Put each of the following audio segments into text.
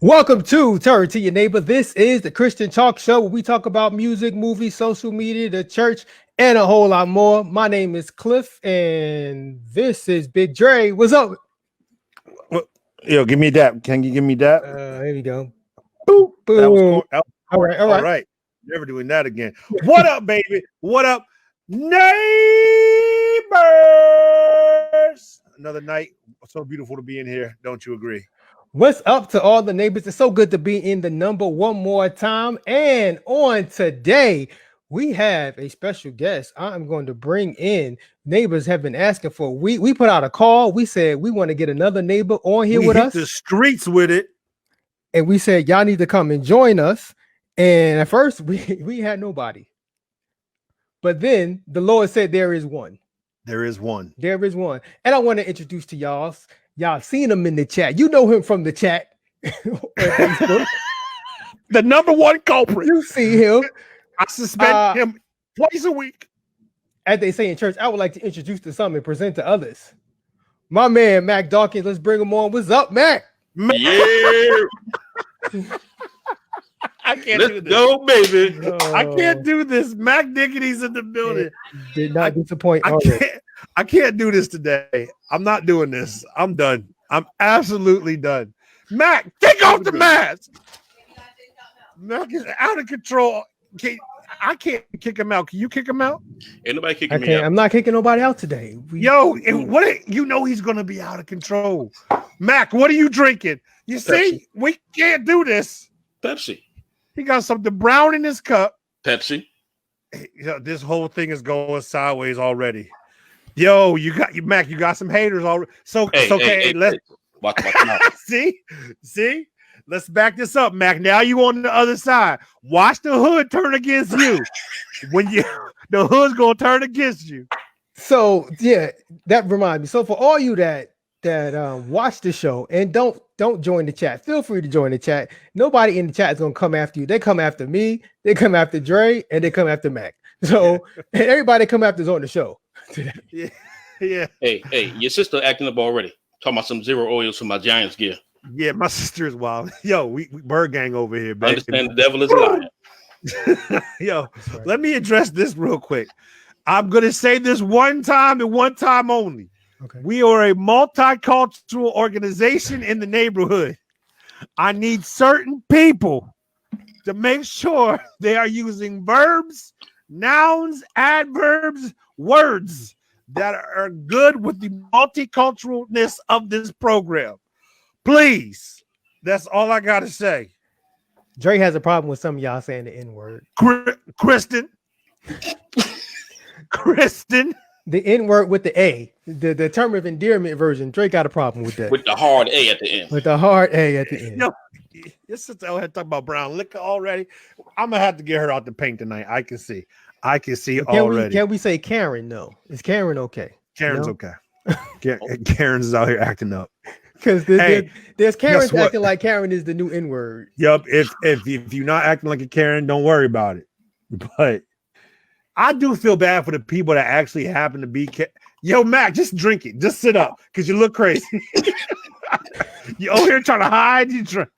Welcome to Turn to Your Neighbor. This is the Christian Talk Show where we talk about music, movies, social media, the church, and a whole lot more. My name is Cliff, and this is Big Dre. What's up? Yo, give me that. Can you give me that? Here we go. Boop. Boom. That was cool. All right. Never doing that again. What up, baby? What up, neighbors? Another night. So beautiful to be in here. Don't you agree? What's up to all the neighbors? It's so good to be in the number one more time. And on today, we have a special guest. I'm going to bring in. Neighbors have been asking for. We put out a call. We said we want to get another neighbor on here with us. The streets with it. And we said, y'all need to come and join us. And at first, we had nobody. But then the Lord said, there is one. There is one. There is one. And I want to introduce to y'all. Y'all seen him in the chat. You know him from the chat. The number one culprit. You see him. I suspend him twice a week. As they say in church, I would like to introduce to some and present to others. My man, Mack Dawkins. Let's bring him on. What's up, Mack? Yeah. I can't Let's do this. go, baby. I can't do this. Mac Dickity's in the building. Did not disappoint. I can't do this today. I'm not doing this. I'm done. I'm absolutely done. Mac, take off the mask. Mac is out of control. I can't kick him out. Can you kick him out? Ain't nobody kicking me out. I'm not kicking nobody out today. You know he's gonna be out of control. Mac, what are you drinking? You see, we can't do this. Pepsi. He got something brown in his cup. Pepsi. This whole thing is going sideways already. Yo, Mac, you got some haters already. Let's watch out. see. Let's back this up, Mac. Now you on the other side. Watch the hood turn against you. The hood's gonna turn against you. So yeah, that reminds me. So for all you that watch the show and don't join the chat, feel free to join the chat. Nobody in the chat is gonna come after you. They come after me, they come after Dre, and they come after Mac. So everybody come after is on the show. Yeah. Hey, your sister acting up already. Talking about some zero oils for my Giants gear. Yeah, my sister is wild. Yo, we bird gang over here, baby. Understand the devil is a liar. Yo, let me address this real quick. I'm gonna say this one time and one time only. Okay. We are a multicultural organization in the neighborhood. I need certain people to make sure they are using verbs, nouns, adverbs, words that are good with the multiculturalness of this program. Please. That's all I got to say. Dre has a problem with some of y'all saying the N-word. Kristen. The N-word with the A. The term of endearment version. Dre got a problem with that. With the hard A at the end. With the hard A at the end. Yo, your sister out here talking about brown liquor already. I'm going to have to get her out the paint tonight. I can see already. Can we say Karen? No. Is Karen okay? Karen's okay. Karen's is out here acting up. Because there's Karen's acting like Karen is the new N-word. Yep. If you're not acting like a Karen, don't worry about it. But I do feel bad for the people that actually happen to be. Yo, Mac, just drink it. Just sit up because you look crazy. You over here trying to hide. You drink.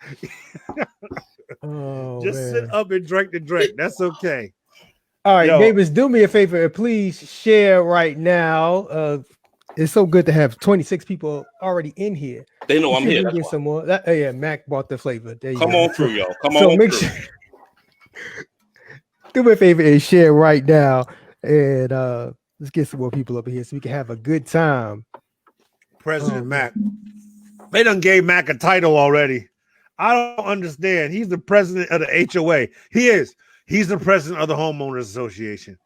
Sit up and drink the drink. That's okay. All right, neighbors, do me a favor and please share right now. It's so good to have 26 people already in here. They know I'm here. Get some more. Mac bought the flavor. There you Come go. on through, y'all. Come on make through. Sure, do me a favor and share right now. And let's get some more people up here so we can have a good time. President Mac. They done gave Mac a title already. I don't understand. He's the president of the HOA. He is. He's the president of the Homeowners Association.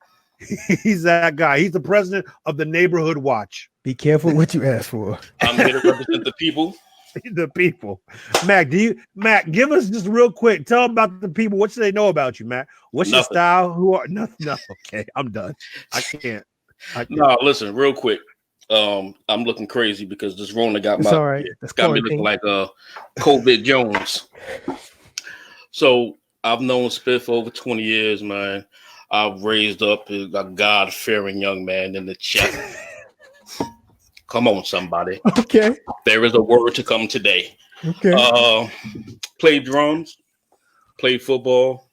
He's that guy. He's the president of the Neighborhood Watch. Be careful what you ask for. I'm here to represent the people. The people. Mac, give us just real quick. Tell them about the people. What should they know about you, Mac? What's your style? Who are nothing? No, okay. I'm done. I can't. No, listen, real quick. I'm looking crazy because this Rona got me looking like COVID Jones. So I've known Spiff for over 20 years, man. I've raised up a God-fearing young man in the chat. Come on, somebody. Okay. There is a word to come today. Okay. played drums, played football.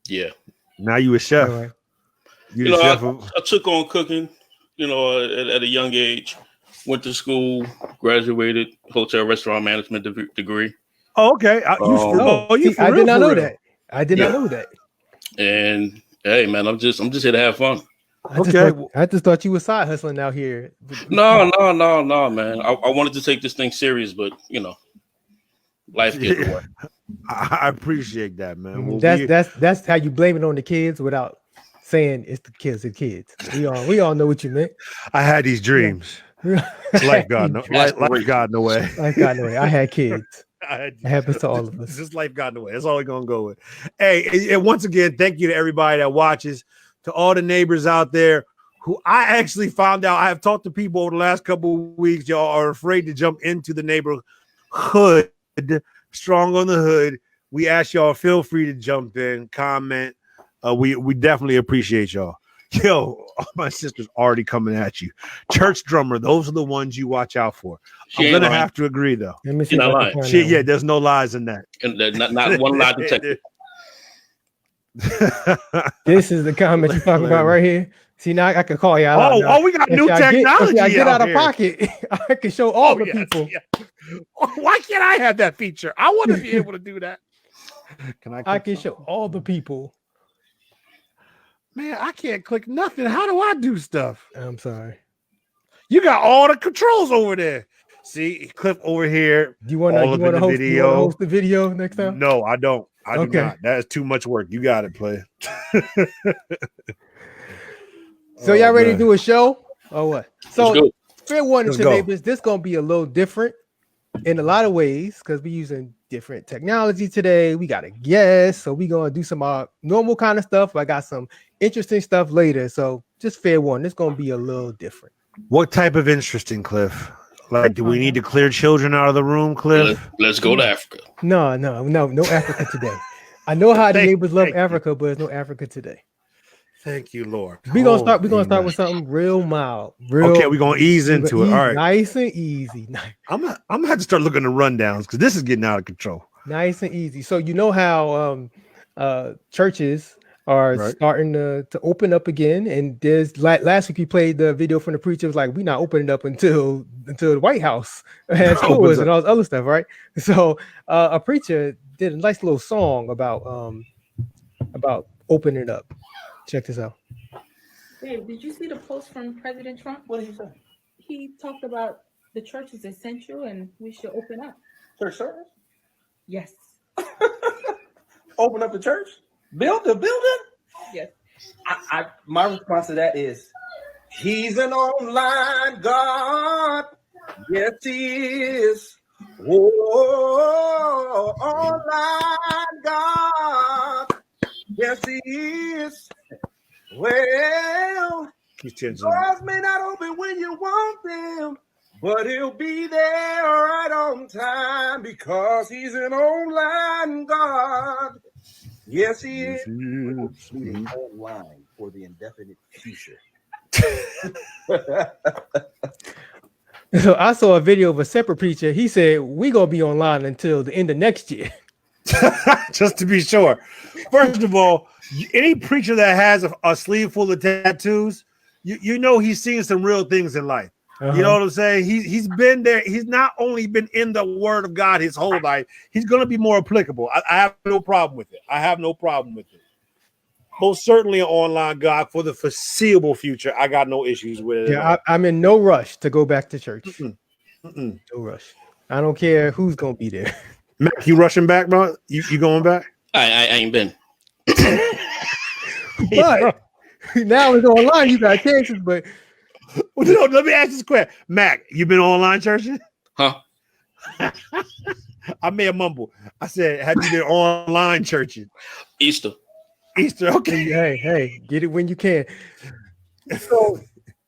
Yeah. Now you a chef. All right. You the chef I took on cooking, at a young age. Went to school, graduated, hotel restaurant management degree. Oh, okay. I did not know that. I did not know that. And hey, man, I'm just here to have fun. I just thought you were side hustling out here. No, man. I wanted to take this thing serious, but life gets in the way. I appreciate that, man. Well, that's how you blame it on the kids without saying it's the kids. The kids. We all know what you meant. I had these dreams. Life got no way. Life got no way. I had kids. It happens to all of us. Just life got in the way. That's all we're gonna go with. Hey, and once again, thank you to everybody that watches, to all the neighbors out there who I actually found out. I have talked to people over the last couple of weeks. Y'all are afraid to jump into the neighborhood. Strong on the hood. We ask y'all, feel free to jump in, comment. We definitely appreciate y'all. Yo, my sister's already coming at you. Church drummer, those are the ones you watch out for. I'm gonna have to agree though. Let me see. There's no lies in that. And not one lie detected. This is the comment you're talking about right here. See, now I can call y'all out. Oh, we got new technology. I get out of pocket. I can show all the people. Yeah. Why can't I have that feature? I want to be able to do that. I can show all the people. Man, I can't click nothing. How do I do stuff? I'm sorry. You got all the controls over there. See, Cliff over here. Do you want to host the video next time? No, I don't. I do not. That is too much work. You got it, play. So y'all ready to do a show or what? So fair warning to neighbors, this gonna be a little different in a lot of ways because we're using different technology today. We got a guest, so we're gonna do some normal kind of stuff. I got some interesting stuff later. So just fair warning, it's gonna be a little different. What type of interesting, Cliff? Like, do we need to clear children out of the room, Cliff? Let's go to Africa. No Africa today. I know how the neighbors love Africa, but there's no Africa today. Thank you, Lord. We're gonna start with something real mild. Okay, we're gonna ease into it. All right. Nice and easy. I'm gonna have to start looking at rundowns because this is getting out of control. Nice and easy. So you know how churches are starting to open up again, and there's last week we played the video from the preacher. It was like we're not opening up until the White House has schools and all this other stuff, right? So a preacher did a nice little song about opening it up. Check this out. Dave, did you see the post from President Trump? What did he say? He talked about the church is essential and we should open up. Church service? Yes. Open up the church? Build the building? Yes. My response to that is, he's an online God. Yes, he is. Oh, online God. Yes, he is. Well, doors may not open when you want them, but he'll be there right on time because he's an online God. Yes, he is. Online for the indefinite future. So I saw a video of a separate preacher. He said we're gonna be online until the end of next year. Just to be sure. First of all, any preacher that has a sleeve full of tattoos, you know he's seen some real things in life. You know what I'm saying? He's been there. He's not only been in the Word of God his whole life. He's going to be more applicable. I have no problem with it. Most certainly an online God for the foreseeable future. I got no issues with it. Yeah, I'm in no rush to go back to church. No rush. I don't care who's going to be there. Mac, you rushing back, bro? You going back? I ain't been. But now it's online. You got chances, but no, let me ask this question. Mac, you been online churching? Huh? I may have mumbled. I said, have you been online churching? Easter, okay. Hey, get it when you can. So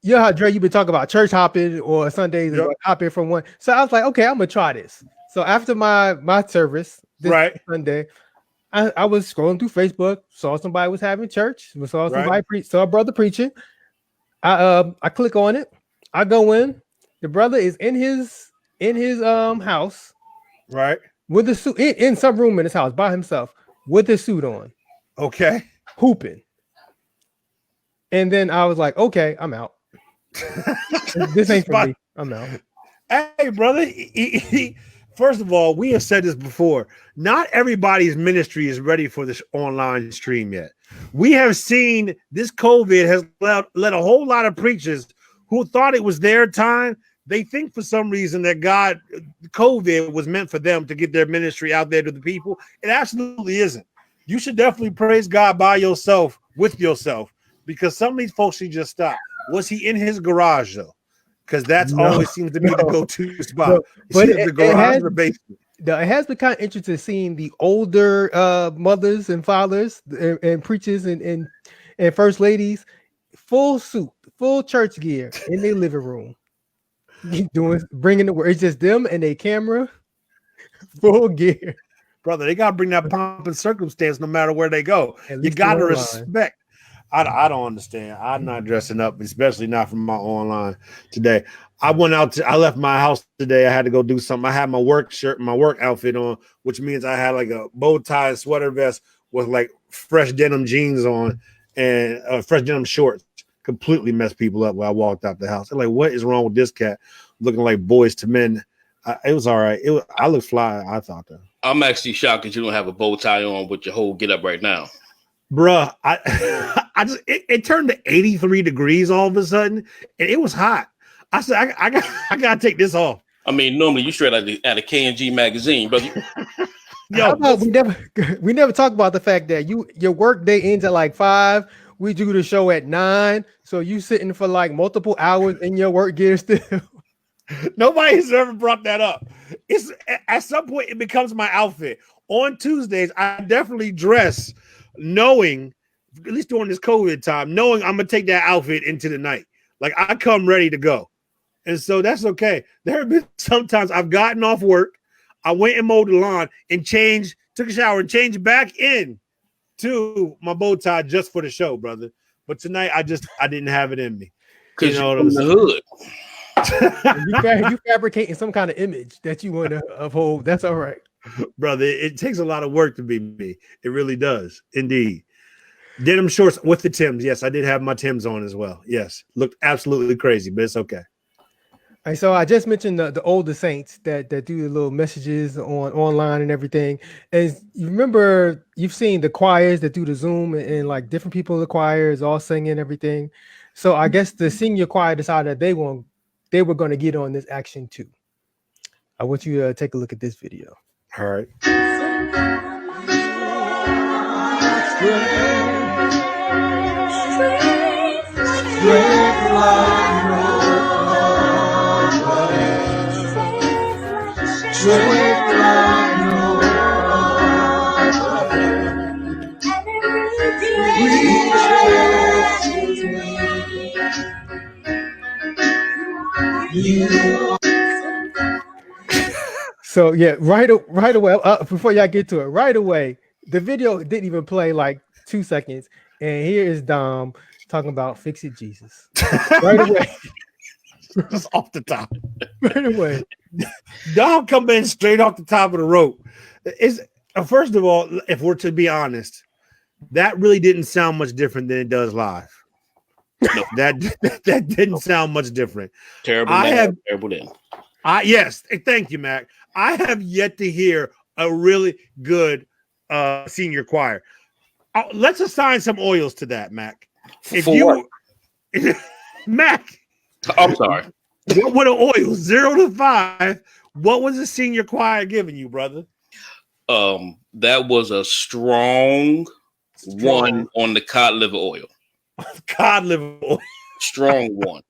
you know how Dre, you've been talking about church hopping or Sundays hopping from one. So I was like, okay, I'm gonna try this. So after my service this Sunday, I was scrolling through Facebook, saw somebody was having church, saw somebody saw a brother preaching. I click on it, I go in, The brother is in his house Right. with a suit in some room in his house by himself with his suit on, Okay. hooping. And then I was like, okay, I'm out. This ain't for me. I'm out. Hey, brother. First of all, we have said this before. Not everybody's ministry is ready for this online stream yet. We have seen this COVID has led a whole lot of preachers who thought it was their time. They think for some reason that COVID was meant for them to get their ministry out there to the people. It absolutely isn't. You should definitely praise God by yourself, with yourself, because some of these folks should just stop. Was he in his garage though? Because that's always seems to be the go-to spot. But the garage or the basement. It has been kind of interesting seeing the older mothers and fathers and preachers and first ladies, full suit, full church gear in their living room, bringing the word. It's just them and a camera, full gear. Brother, they gotta bring that pomp and circumstance no matter where they go. You gotta respect. I don't understand. I'm not dressing up, especially not from my online today. I left my house today. I had to go do something. I had my work shirt, my work outfit on, which means I had like a bow tie and sweater vest with like fresh denim jeans on and fresh denim shorts. Completely messed people up when I walked out the house. They're like, what is wrong with this cat? Looking like Boys to Men. It was all right. I looked fly, I thought though. I'm actually shocked that you don't have a bow tie on with your whole get up right now. Bruh, it turned to 83 degrees all of a sudden, and it was hot. I said, I gotta take this off. I mean, normally you straight out of K&G magazine, brother. How about we never talk about the fact that your work day ends at like 5. We do the show at 9, so you sitting for like multiple hours in your work gear still. Nobody's ever brought that up. It's at some point it becomes my outfit. On Tuesdays, I definitely dress knowing, at least during this COVID time, knowing I'm gonna take that outfit into the night. Like I come ready to go. And so that's okay. There have been sometimes I've gotten off work, I went and mowed the lawn and took a shower and changed back in to my bow tie just for the show, brother. But tonight I didn't have it in me. Because you're from the hood. You fabricating some kind of image that you want to uphold. That's all right. Brother, it takes a lot of work to be me. It really does. Indeed. Denim shorts with the Timbs. Yes, I did have my Timbs on as well. Yes. Looked absolutely crazy, but it's okay. And so I just mentioned the older saints that do the little messages online and everything. And you remember you've seen the choirs that do the Zoom and like different people in the choirs all singing and everything. So I guess the senior choir decided that they were going to get on this action too. I want you to take a look at this video. All right. So yeah, right away. Before y'all get to it, right away, the video didn't even play like 2 seconds, and here is Dom talking about "Fix It, Jesus." Right away, just off the top. Right away, Dom come in straight off the top of the rope. First of all, if we're to be honest, that really didn't sound much different than it does live. No. That didn't sound much different. Terrible then. Yes, thank you, Mac. I have yet to hear a really good senior choir. Let's assign some oils to that, Mac. Mac, I'm sorry. What were the oils? 0 to 5. What was the senior choir giving you, brother? That was a strong one on the cod liver oil. Cod liver oil. Strong one.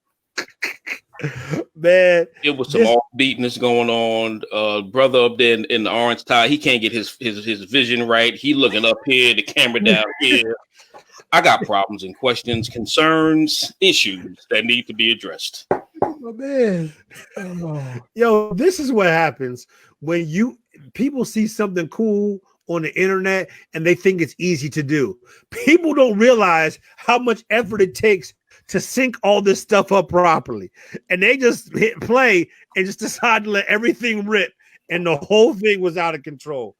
Man, it was some offbeatness going on. Brother up there in the orange tie, he can't get his vision right. He looking up here, the camera down here. I got problems and questions, concerns, issues that need to be addressed. Oh man. Oh. Yo, this is what happens when people see something cool on the internet and they think it's easy to do. People don't realize how much effort it takes to sync all this stuff up properly. And they just hit play and just decided to let everything rip. And the whole thing was out of control.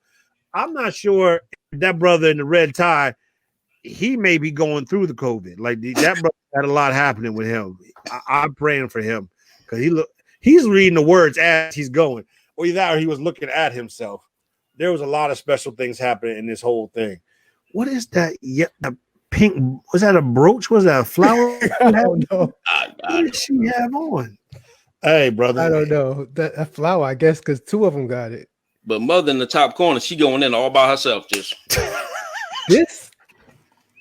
I'm not sure if that brother in the red tie, he may be going through the COVID. Like that brother had a lot happening with him. I'm praying for him because he's reading the words as he's going. Or either that or he was looking at himself. There was a lot of special things happening in this whole thing. What is that? Yeah, the pink. Was that a brooch? Was that a flower? I don't know. What did she have on? Hey, brother. I don't know. That flower, I guess, because 2 of them got it. But mother in the top corner, she going in all by herself. Just This,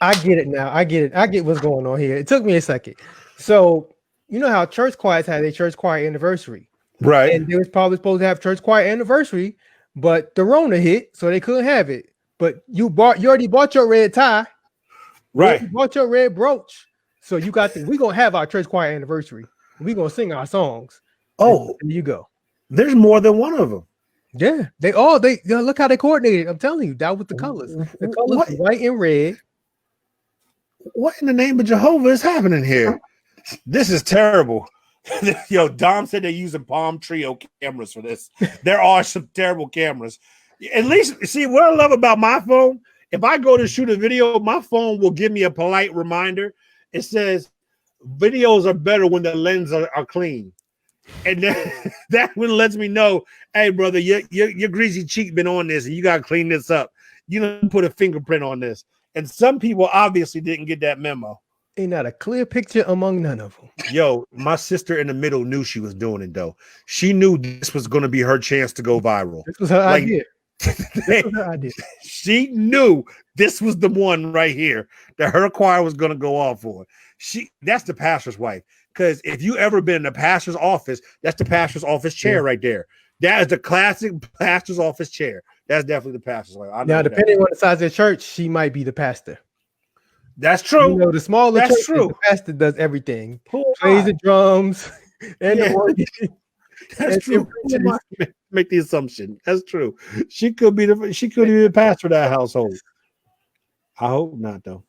I get it now. I get it. I get what's going on here. It took me a second. So you know how church choirs had their church choir anniversary. Right. And they was probably supposed to have church choir anniversary, but the Rona hit, so they couldn't have it. But you already bought your red tie, Right. You bought your red brooch, so you got we're gonna have our church choir anniversary. We're gonna sing our songs. Oh, and you go. There's more than one of them. Yeah, they look how they coordinated. I'm telling you, that was the colors. The colors What? were white and red. What in the name of Jehovah is happening here? This is terrible. Yo, Dom said they're using Palm Trio cameras for this. There are some terrible cameras. At least, see, what I love about my phone, if I go to shoot a video, my phone will give me a polite reminder. It says, videos are better when the lenses are clean. And then, that one lets me know, hey, brother, your greasy cheek been on this, and you got to clean this up. You don't put a fingerprint on this. And some people obviously didn't get that memo. Ain't not a clear picture among none of them. Yo, my sister in the middle knew she was doing it, though. She knew this was going to be her chance to go viral. This was her idea. This was her idea. She knew this was the one right here that her choir was going to go off for. That's the pastor's wife. Because if you ever been in the pastor's office, that's the pastor's office chair right there. That is the classic pastor's office chair. That's definitely the pastor's wife. Now, depending on the size of the church, she might be the pastor. That's true. You know, the smaller That's church, true. the pastor does everything. Who Plays the drums and the organ. That's true. Make the assumption. That's true. She could be the pastor of that household. I hope not, though.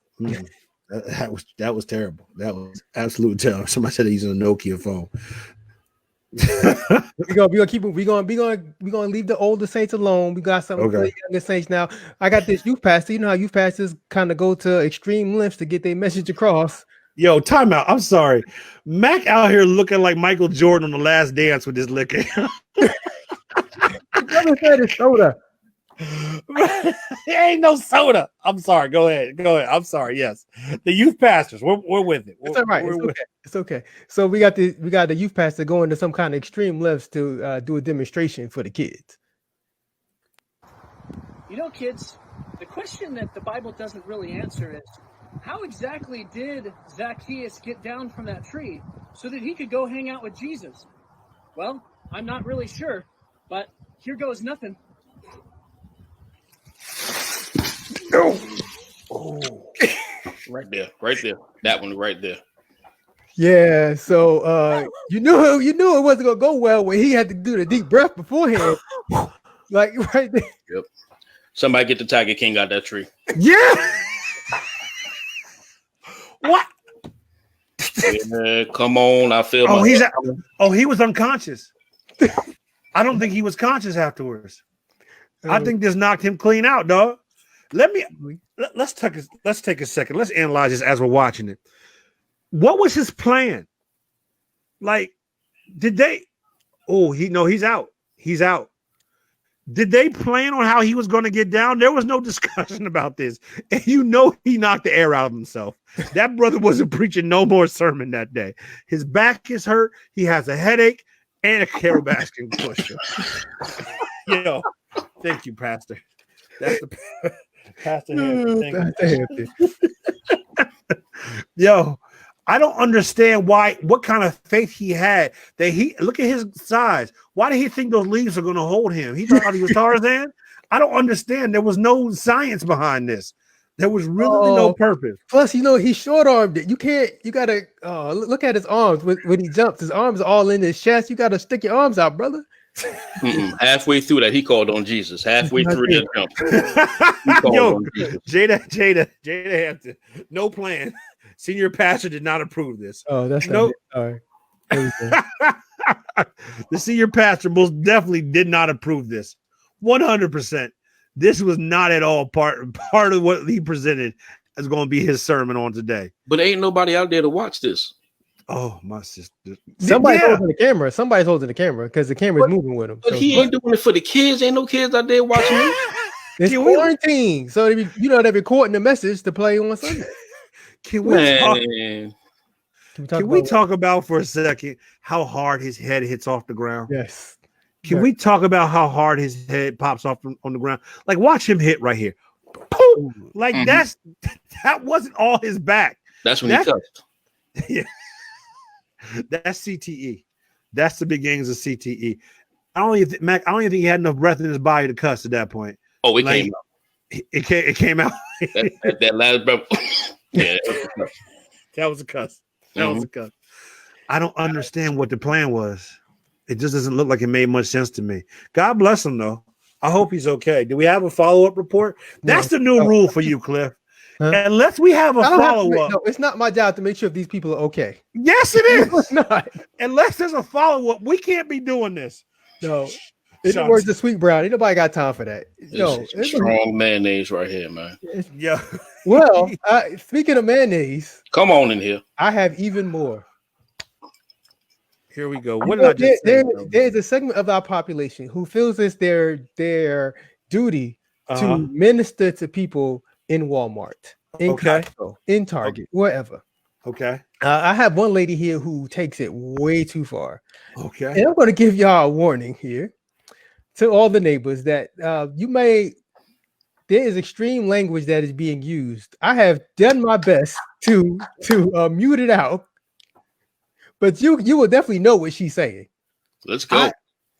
That was terrible. That was absolutely terrible. Somebody said they're using a Nokia phone. We're gonna keep it. We're gonna leave the older saints alone. We got something for the younger saints now. I got this youth pastor. You know how youth pastors kind of go to extreme lengths to get their message across. Yo, time out. I'm sorry. Mac out here looking like Michael Jordan on The Last Dance with this liquor. Never said it's soda. It ain't no soda. I'm sorry. Go ahead. I'm sorry. Yes, the youth pastors. We're with it. It's all right. It's okay. So we got the youth pastor going to some kind of extreme lengths to do a demonstration for the kids. You know, kids, the question that the Bible doesn't really answer is, how exactly did Zacchaeus get down from that tree so that he could go hang out with Jesus? Well, I'm not really sure, but here goes nothing. oh. Right there. That one right there. Yeah, so you knew it wasn't gonna go well when he had to do the deep breath beforehand. Like right there. Yep. Somebody get the Tiger King out that tree. Yeah. What? Yeah, come on. I feel he was unconscious. I don't think he was conscious afterwards. I think this knocked him clean out, dog. Let's take a second. Let's analyze this as we're watching it. What was his plan? Like, did they? Oh, he's out. He's out. Did they plan on how he was going to get down? There was no discussion about this. And he knocked the air out of himself. That brother wasn't preaching no more sermon that day. His back is hurt. He has a headache and a Carol Baskin pusher. Yo, thank you, Pastor. That's the Pastor Hampton. Yo, I don't understand what kind of faith he had. Look at his size. Why did he think those leaves are going to hold him? He thought he was Tarzan. I don't understand. There was no science behind this. There was really no purpose. Plus, he short-armed it. You gotta look at his arms when he jumps. His arms are all in his chest. You gotta stick your arms out, brother. Halfway through that, he called on Jesus. Halfway through that jump. Yo, Jada Hampton, no plan. Senior pastor did not approve this. Oh, that's Nope. Sorry. There we go. The senior pastor most definitely did not approve this. 100%. This was not at all part of what he presented as going to be his sermon on today. But ain't nobody out there to watch this. Oh, my sister. Somebody's holding the camera. Somebody's holding the camera because the camera's moving with him. But he ain't doing it for the kids. Ain't no kids out there watching it. It's quarantine, so they're recording the message to play on Sunday. Can we talk about for a second how hard his head hits off the ground? Yes. Can we talk about how hard his head pops off on the ground? Like, watch him hit right here. Poof! Like that wasn't all his back. That's when he cussed. Yeah. That's CTE. That's the beginnings of CTE. I don't even think he had enough breath in his body to cuss at that point. Oh, it came out. It came out. that last breath. Yeah, that was a cuss. That was a cuss. I don't understand what the plan was. It just doesn't look like it made much sense to me. God bless him, though. I hope he's okay. Do we have a follow-up report? That's the new rule for you, Cliff. Unless we have a follow-up. No, it's not my job to make sure if these people are okay. Yes, it is. It's not. Unless there's a follow-up, we can't be doing this. No. In the words of Sweet Brown, ain't nobody got time for that. No, it's strong mayonnaise right here, man. Yeah. Well, speaking of mayonnaise, come on in here. I have even more. Here we go. What did I just say? There's a segment of our population who feels it's their duty to minister to people in Walmart, in Costco, in Target, wherever. Okay. I have one lady here who takes it way too far. Okay. And I'm going to give y'all a warning here to all the neighbors that there is extreme language that is being used. I have done my best to mute it out, but you will definitely know what she's saying. Let's go.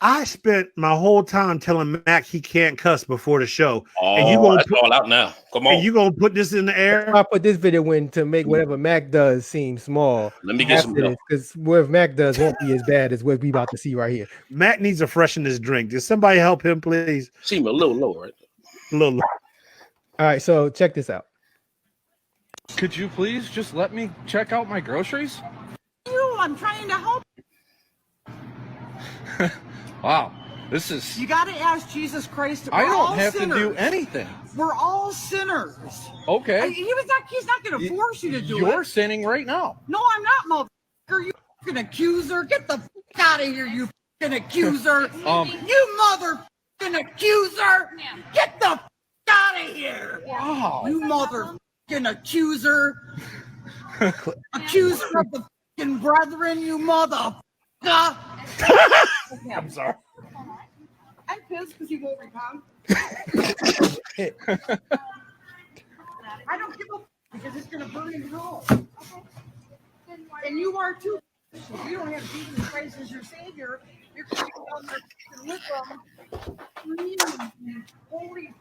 I spent my whole time telling Mac he can't cuss before the show. Oh, and you gonna that's all out now. Come on. And you gonna put this in the air? I put this video in to make whatever Mac does seem small. Let me get some help. Because what Mac does won't be as bad as what we about to see right here. Mac needs to freshen his drink. Does somebody help him, please? Seem a little low, right? A little low. All right, so check this out. Could you please just let me check out my groceries? I'm trying to help. Wow. This is. You got to ask Jesus Christ. I don't have to do anything. We're all sinners. Okay. He's not going to force you to do it. You're sinning right now. No, I'm not, motherfucker. You fucking accuser. Get the fuck out of here, you fucking accuser. You motherfucking accuser. Get the fuck out of here. Wow. You motherfucking accuser. Accuser of the fucking brethren, you motherfucker. I'm sorry. I'm pissed because you won't respond. I don't give a because it's going to burn in hell. And you are too. If you don't have Jesus Christ as your Savior, you're coming down there with them, screaming, holy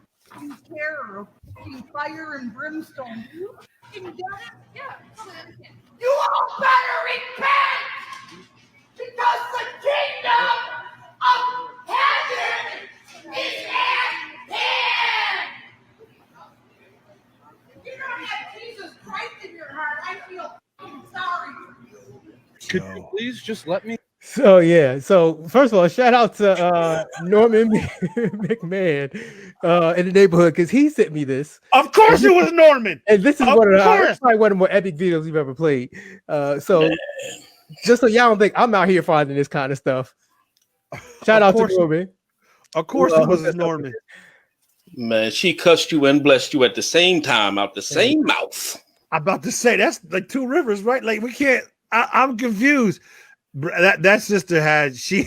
terror of fire and brimstone. You fucking get it? Yeah, totally understand. You all better repent! Because the kingdom of heaven is at hand! If you don't have Jesus Christ in your heart, I feel sorry for you. Could you please just let me? So yeah, so first of all, shout out to Norman McMahon in the neighborhood because he sent me this. Of course, it was Norman, and this is probably one of the more epic videos we've ever played. So just so y'all don't think I'm out here finding this kind of stuff. Shout out to Norman. Of course, it was Norman. Man, she cussed you and blessed you at the same time out the same mouth. I'm about to say that's like two rivers, right? Like we can't. I'm confused. That sister had she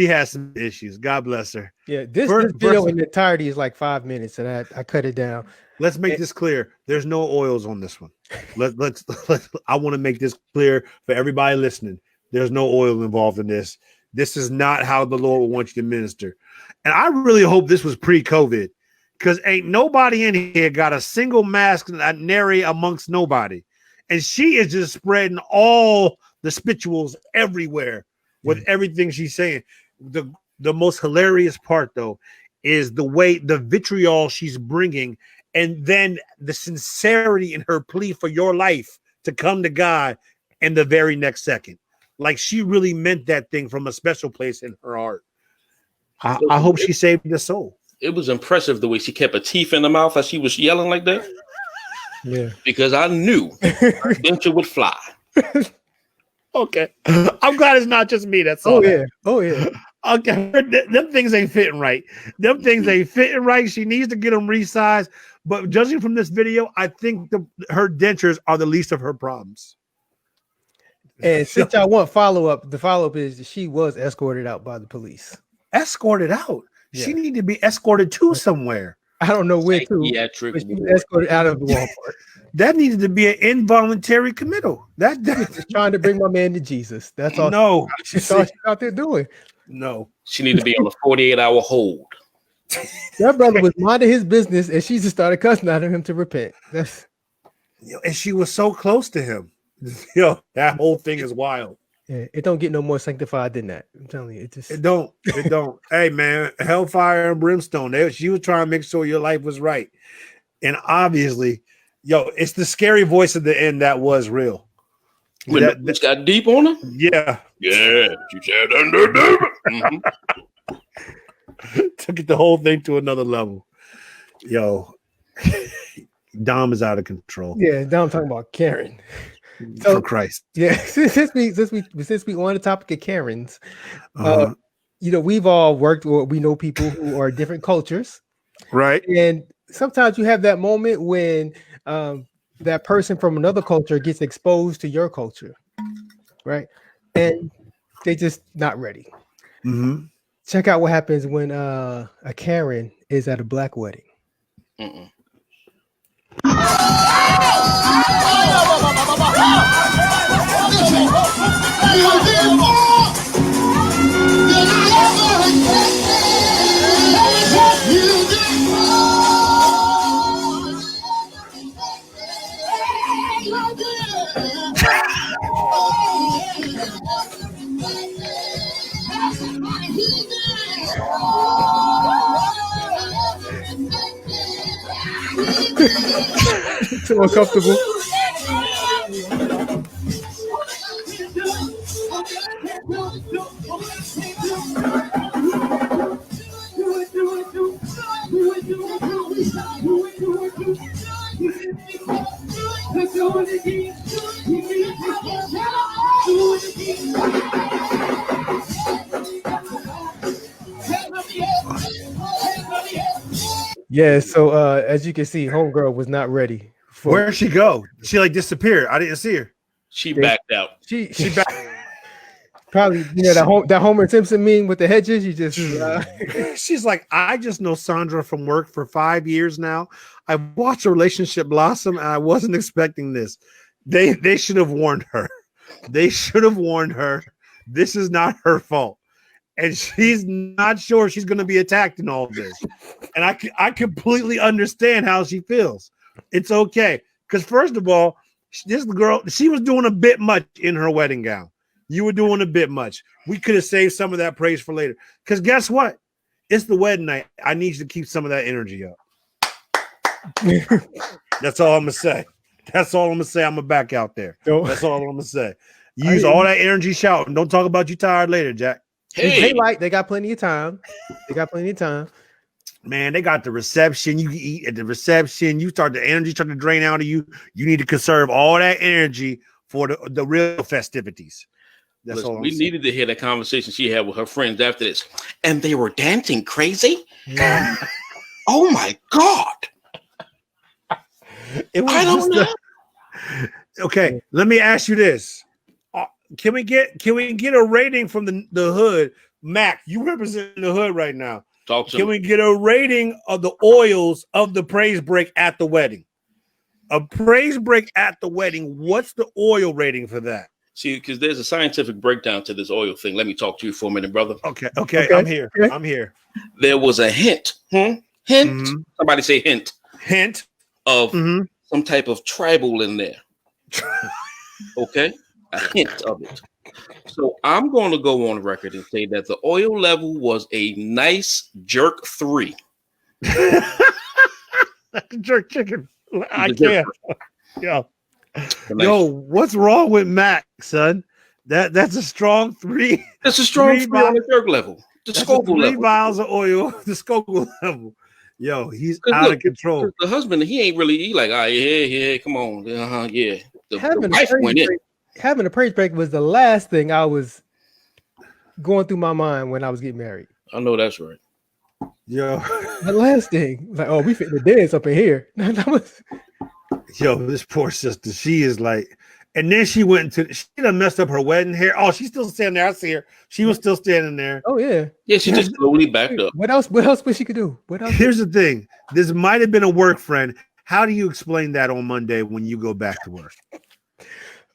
has some issues. God bless her. Yeah, this video in entirety is like 5 minutes, and I cut it down. Let's make this clear. There's no oils on this one. Let's I want to make this clear for everybody listening. There's no oil involved in this. This is not how the Lord will want you to minister. And I really hope this was pre-COVID, because ain't nobody in here got a single mask nary amongst nobody. And she is just spreading all the spirituals everywhere with everything she's saying. The most hilarious part, though, is the way the vitriol she's bringing, and then the sincerity in her plea for your life to come to God in the very next second. Like she really meant that thing from a special place in her heart. I hope she saved the soul. It was impressive the way she kept her teeth in her mouth as she was yelling like that. Yeah. Because I knew her denture would fly. Okay. I'm glad it's not just me. That's all. Oh, yeah. Okay. Them things ain't fitting right. Them things ain't fitting right. She needs to get them resized. But judging from this video, I think her dentures are the least of her problems. And since I want follow-up, the follow-up is that she was escorted out by the police. Escorted out? Yeah. She need to be escorted to somewhere. I don't know where to. But she was escorted out of the Walmart. That needed to be an involuntary committal. That just trying to bring my man to Jesus. That's all. No, she's all she's out there doing. No, she need to be on a 48-hour hold. That brother was minding his business, and she just started cussing at him to repent. That's and she was so close to him. Yo, that whole thing is wild. Yeah, it don't get no more sanctified than that. I'm telling you, it don't. Hey man, hellfire and brimstone. She was trying to make sure your life was right, and obviously, it's the scary voice at the end that was real. When that got deep on her. Yeah. She said under. Took it the whole thing to another level. Dom is out of control. Yeah, Dom talking about Karen. So, for Christ. Yeah, since we on the topic of Karens, we've all worked or we know people who are different cultures. Right. And sometimes you have that moment when that person from another culture gets exposed to your culture. Right. And they just not ready. Mm-hmm. Check out what happens when a Karen is at a black wedding. Mm-mm. Too uncomfortable. Yeah, so as you can see, homegirl was not ready. Where'd she go? She like disappeared. I didn't see her. She backed out. She backed. Probably, that Homer Simpson meme with the hedges. You just she's like, I just know Sandra from work for 5 years now. I've watched a relationship blossom, and I wasn't expecting this. They should have warned her. They should have warned her. This is not her fault. And she's not sure she's going to be attacked in all of this. And I completely understand how she feels. It's okay. Because first of all, this girl, she was doing a bit much in her wedding gown. You were doing a bit much. We could have saved some of that praise for later. Because guess what? It's the wedding night. I need you to keep some of that energy up. That's all I'm going to say. That's all I'm going to say. I'm going to back out there. That's all I'm going to say. Use all that energy shouting. Don't talk about you tired later, Jack. Hey, they got plenty of time. They got plenty of time. Man, they got the reception. You can eat at the reception. The energy start to drain out of you. You need to conserve all that energy for the real festivities. That's all. We needed to hear that conversation she had with her friends after this, and they were dancing crazy. Oh my God! I don't know. Okay, let me ask you this. Can we get a rating from the hood? Mac, you represent the hood right now. Can we get a rating of the oils of the praise break at the wedding? A praise break at the wedding. What's the oil rating for that? See, because there's a scientific breakdown to this oil thing. Let me talk to you for a minute, brother. Okay. I'm here. I'm here. There was a hint. Hint. Mm-hmm. Somebody say hint. Hint of some type of tribal in there. Okay. A hint of it. So I'm going to go on record and say that the oil level was a nice jerk 3. Jerk chicken. I can't. Yeah. Yo, what's wrong with Mac, son? That's a strong 3. That's a strong 3 on the jerk level. The Scoville 3 level. vials of oil, the Scoville level. Yo, he's out of control. The husband, he ain't really. He like, yeah, come on, yeah. The wife went in. Having a praise break was the last thing I was going through my mind when I was getting married. I know that's right. Yo, the last thing, like, oh, we fit the dance up in here. Yo, this poor sister, she is like, and then she done messed up her wedding hair. Oh, she's still standing there. I see her. She was still standing there. Oh, yeah. Yeah, she just slowly backed up. What else was she could do? What else? Here's the thing. This might have been a work friend. How do you explain that on Monday when you go back to work?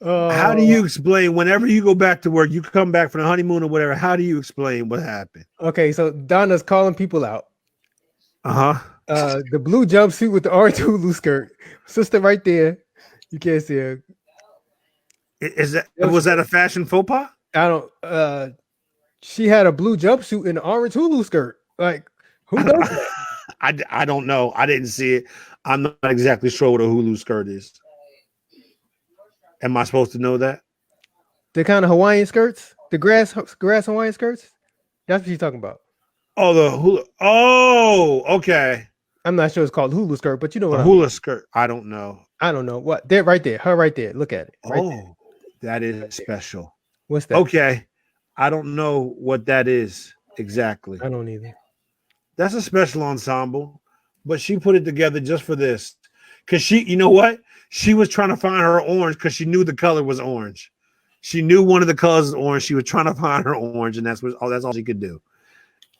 How do you explain whenever you go back to work, you come back from the honeymoon or whatever? How do you explain what happened? Okay, so Donna's calling people out. Uh-huh. The blue jumpsuit with the orange Hulu skirt. Sister right there. You can't see her. Was that a fashion faux pas? I don't she had a blue jumpsuit and an orange Hulu skirt. Like, who does that? I don't know. I didn't see it. I'm not exactly sure what a Hulu skirt is. Am I supposed to know that? The kind of Hawaiian skirts? The grass Hawaiian skirts? That's what she's talking about. Oh, the hula. Oh, okay. I'm not sure it's called hula skirt, but you know what? A hula skirt. I don't know. I don't know what. They're right there. Her right there. Look at it. Right there. That is special. What's that? Okay. I don't know what that is exactly. I don't either. That's a special ensemble, but she put it together just for this. Because you know what? She was trying to find her orange because she knew the color was orange. She knew one of the colors was orange. She was trying to find her orange, and that's all she could do.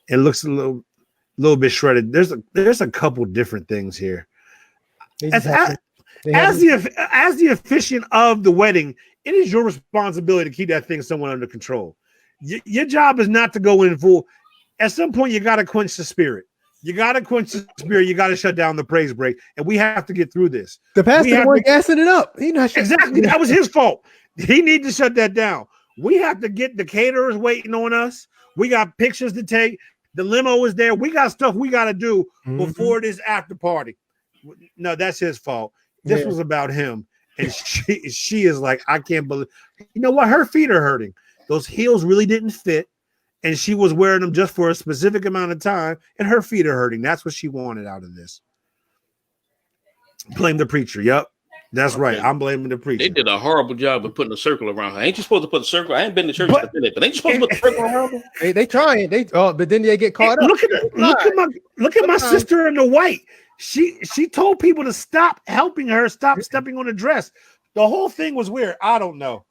It looks a little bit shredded. There's a couple different things here. As the officiant of the wedding, it is your responsibility to keep that thing somewhat under control. Your job is not to go in full. At some point, you got to quench the spirit. You got to quench the spirit. You got to shut down the praise break, and we have to get through this. The pastor was gassing it up. Exactly. That was his fault. He needs to shut that down. We have to get the caterers waiting on us. We got pictures to take. The limo is there. We got stuff we got to do before this after party. No, that's his fault. This was about him. And she is like, I can't believe. You know what? Her feet are hurting. Those heels really didn't fit. And she was wearing them just for a specific amount of time. And her feet are hurting. That's what she wanted out of this. Blame the preacher. Yep. That's right. I'm blaming the preacher. They did a horrible job of putting a circle around her. Ain't you supposed to put a circle? I ain't been to church in a minute, but ain't you supposed to put a circle around her? They trying. But then they get caught up. Look at my sister in the white. She told people to stop helping her, stop stepping on the dress. The whole thing was weird. I don't know.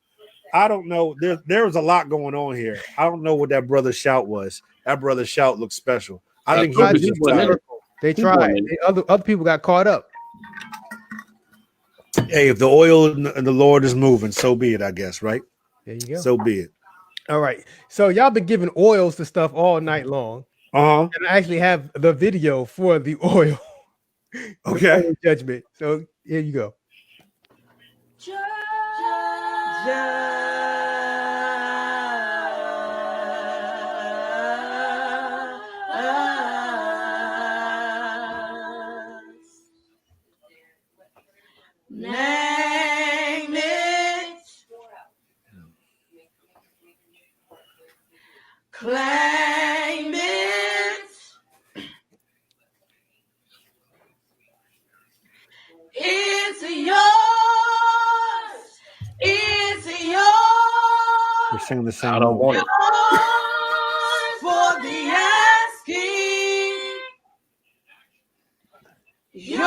There was a lot going on here. I don't know what that brother's shout was. That brother's shout looked special. I think he was just tired. They tried. Other people got caught up. Hey, if the oil and the Lord is moving, so be it, I guess, right? There you go. So be it. All right. So y'all been giving oils to stuff all night long. Uh-huh. And I actually have the video for the oil. Okay. Oil judgment. So here you go. Name it, claim it, it's yours, it's yours. We're singing the same. I don't want it. For the asking, yours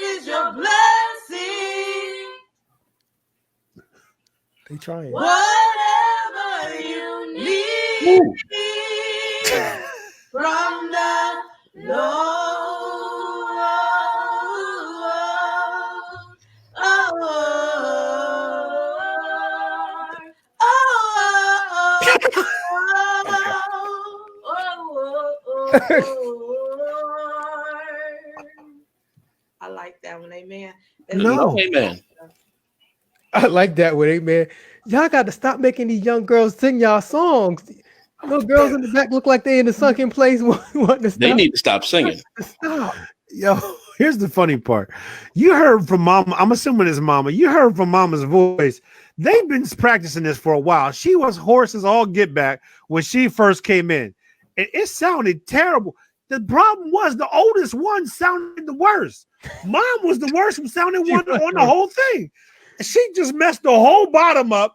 is your blessing. They trying. Whatever you need from the Lord. I like that one, amen. No, amen. I like that one, amen. Y'all got to stop making these young girls sing y'all songs. Those girls in the back look like they in the sunken place wanting to stop. They need to stop singing. Stop. Yo, here's the funny part. You heard from Mama. I'm assuming it's Mama. You heard from Mama's voice. They've been practicing this for a while. She was hoarse as all get back when she first came in. And it sounded terrible. The problem was the oldest one sounded the worst. Mom was the worst from sounding one on the whole thing. She just messed the whole bottom up.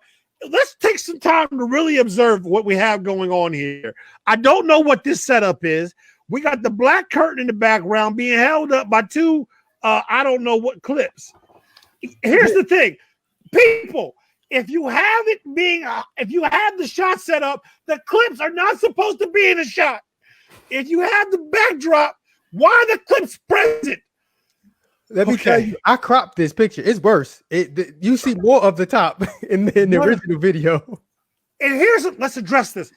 Let's take some time to really observe what we have going on here. I don't know what this setup is. We got the black curtain in the background being held up by two, I don't know what clips. Here's the thing, people. If you have the shot set up, the clips are not supposed to be in a shot. If you have the backdrop, why are the clips present? Let me tell you, I cropped this picture. It's worse. You see more of the top in the original video. And let's address this.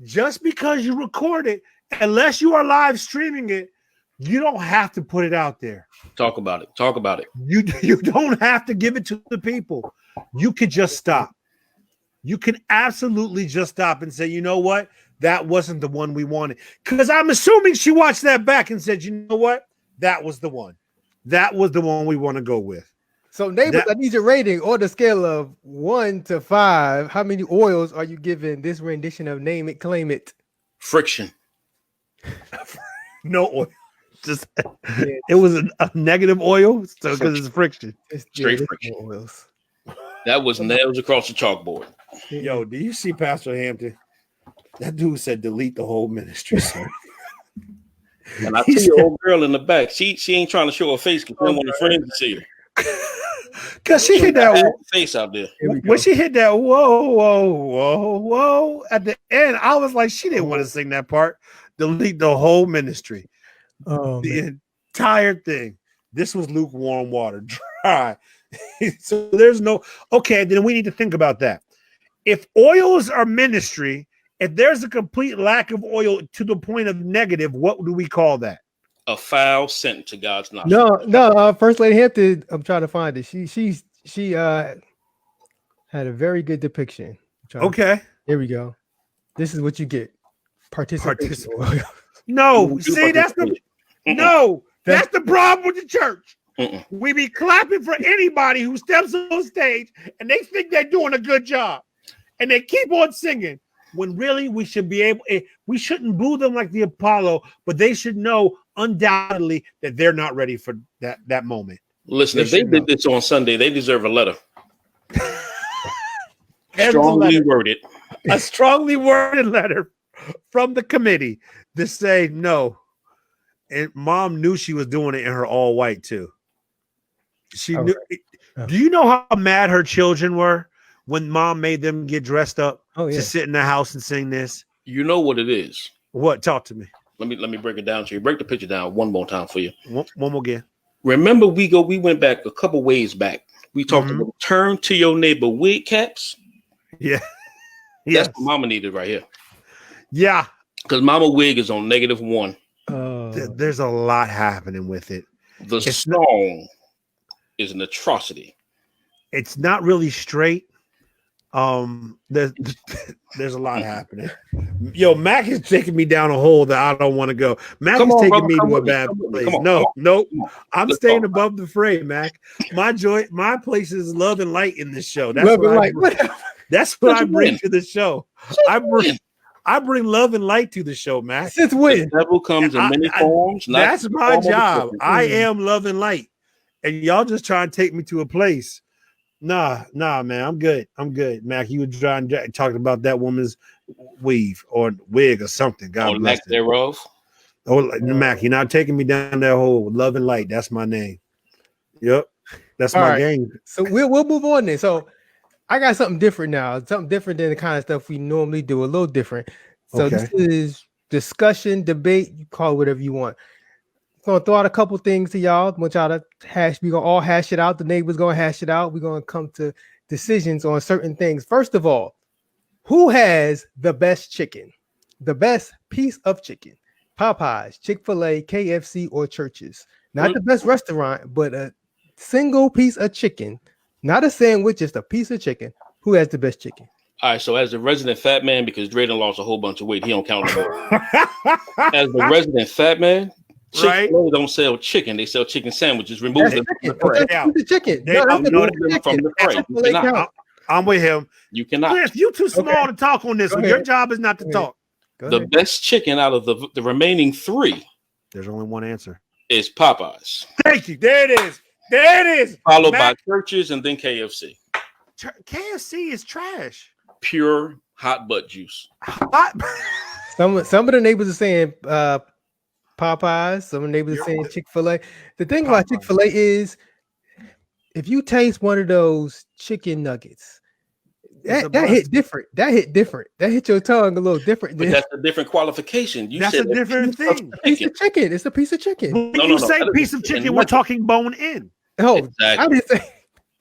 Just because you record it, unless you are live streaming it, you don't have to put it out there. Talk about it. You don't have to give it to the people. You could just stop. You can absolutely just stop and say, you know what? That wasn't the one we wanted. Because I'm assuming she watched that back and said, you know what? That was the one. That was the one we want to go with. So, neighbors, I need your rating on the scale of 1 to 5. How many oils are you giving this rendition of Name It, Claim It? Friction. No oil. Just it was a negative oil, so because it's friction. Straight friction. Oils. That was nails across the chalkboard. Yo, do you see Pastor Hampton? That dude said delete the whole ministry, sir. And I see your old girl in the back. She ain't trying to show her face because she don't want her friends to see her. Because she hit that face out there. When she hit that whoa at the end, I was like, she didn't want to sing that part. Delete the whole ministry. The entire thing. This was lukewarm water, dry. So there's no okay. Then we need to think about that. If oils are ministry, if there's a complete lack of oil to the point of negative, what do we call that? A foul sent to God's nostrils. No. First Lady Hampton. I'm trying to find it. She had a very good depiction. Okay, here we go. This is what you get. Participation. No, see that's the problem with the church. We be clapping for anybody who steps on stage and they think they're doing a good job, and they keep on singing. When really we should be we shouldn't boo them like the Apollo, but they should know undoubtedly that they're not ready for that moment. Listen, if they did this on Sunday, they deserve a letter. Strongly worded. A strongly worded letter from the committee to say no. And Mom knew she was doing it in her all white too. She knew. Do you know how mad her children were when Mom made them get dressed up to sit in the house and sing this? You know what it is. What? Talk to me. Let me break it down to you. Break the picture down one more time for you. One more again. Remember, we went back a couple ways back. We talked about turn to your neighbor wig caps. Yeah. That's what Mama needed right here. Yeah. Because Mama wig is on -1. There's a lot happening with it. The song is an atrocity. It's not really straight. There's a lot happening. Yo, Mac is taking me down a hole that I don't want to go. Mac is taking me to a bad place. No. I'm staying above the fray, Mac. My place is love and light in this show. That's what I bring to the show. I bring love and light to the show, Mac. Since when? The devil comes in many forms. That's my job. I am love and light, and y'all just trying to take me to a place. Nah, man, I'm good. Mac, you were trying talking about that woman's weave or wig or something. God bless it. Thereof. Oh, Mac, you're not taking me down that hole. Love and light. That's my name. Yep, that's my game. So we'll move on then. So I got something different now. Something different than the kind of stuff we normally do. A little different. So This is discussion, debate. You call it whatever you want. Gonna throw out a couple things to y'all. Want y'all to hash. We're gonna all hash it out. The neighbors gonna hash it out. We're gonna come to decisions on certain things. First of all, who has the best chicken? The best piece of chicken? Popeyes, Chick-fil-A, KFC, or Church's? Not the best restaurant, but a single piece of chicken, not a sandwich, just a piece of chicken. Who has the best chicken? All right, so as the resident fat man, because Drayden lost a whole bunch of weight, he don't count anymore. As the resident fat man, right? Chick-fil-A don't sell chicken; they sell chicken sandwiches. Remove them from the tray. The chicken. They No, that's Remove the them from chicken. the tray. You Chick-fil-A cannot. count. I'm with him. You cannot. Cliff, you too small Okay. to talk on this Go one. ahead. Your job is not to Go ahead. talk. Go The ahead. best chicken out of the remaining 3 There's only one answer. is Popeyes, Thank you. There it is. There it is. followed by Mac, Churches and then KFC. KFC is trash. Pure hot butt juice. Some of the neighbors are saying Popeyes. Some of the neighbors are saying Chick-fil-A. The thing about Chick-fil-A is, if you taste one of those chicken nuggets, that hit different. That hit different. That hit your tongue a little different. But that's a different qualification. You That's said a different thing. It's a piece of chicken. It's a piece of chicken. When No, you no, say that is piece of chicken, we're talking bone in. Oh, Exactly. I didn't say.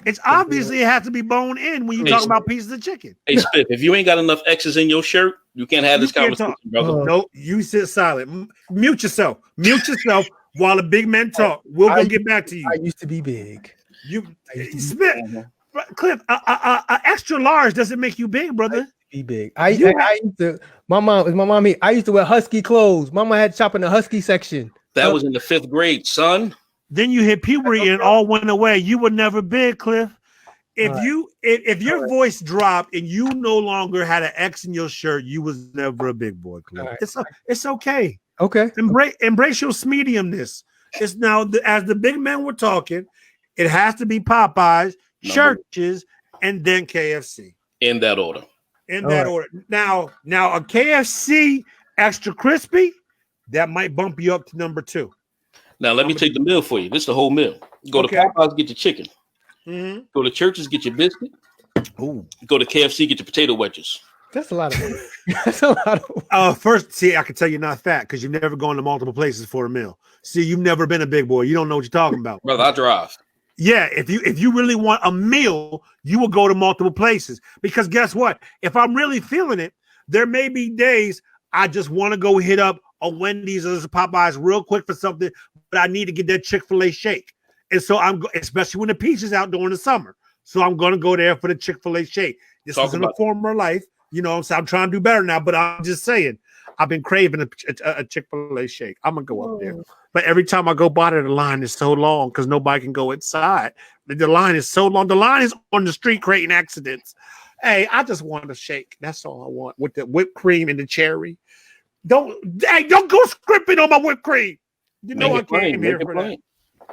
It's obviously it has to be bone in when you talk about pieces of chicken. Hey, Spiff, if you ain't got enough X's in your shirt, you can't have this You can't conversation, talk. brother. No, you sit silent. Mute yourself. Mute yourself while the big men talk. We'll go get back to you. I used to be big. You, Smith, Cliff, a extra large doesn't make you big, brother. Be big. I used to. My mom. I used to wear husky clothes. Mama had to shop in the husky section. That was in the 5th grade, son. Then you hit puberty and all went away. You were never big, Cliff. If your voice dropped and you no longer had an X in your shirt, you was never a big boy, Cliff. It's okay. Okay. Embrace your mediumness. It's now as the big men were talking, it has to be Popeyes, Churches, and then KFC. In that order. In that order. Now a KFC extra crispy, that might bump you up to number 2. Now let me take the meal for you. This is the whole meal. Go to Popeyes, get your chicken. Mm-hmm. Go to Churches, get your biscuit. Ooh. Go to KFC, get your potato wedges. That's a lot of money. That's a lot of. First, see, I can tell you're not fat because you've never gone to multiple places for a meal. See, you've never been a big boy. You don't know what you're talking about, brother. I drive. Yeah, if you really want a meal, you will go to multiple places because guess what? If I'm really feeling it, there may be days I just want to go hit up a Wendy's or a Popeyes real quick for something, but I need to get that Chick-fil-A shake. And so especially when the peach is out during the summer. So I'm going to go there for the Chick-fil-A shake. This was in a former life, so I'm trying to do better now, but I'm just saying, I've been craving a Chick-fil-A shake. I'm going to go up there. But every time I go by there, the line is so long because nobody can go inside. The line is so long. The line is on the street creating accidents. Hey, I just want a shake. That's all I want with the whipped cream and the cherry. Don't go scrimping on my whipped cream. You know I came here for that.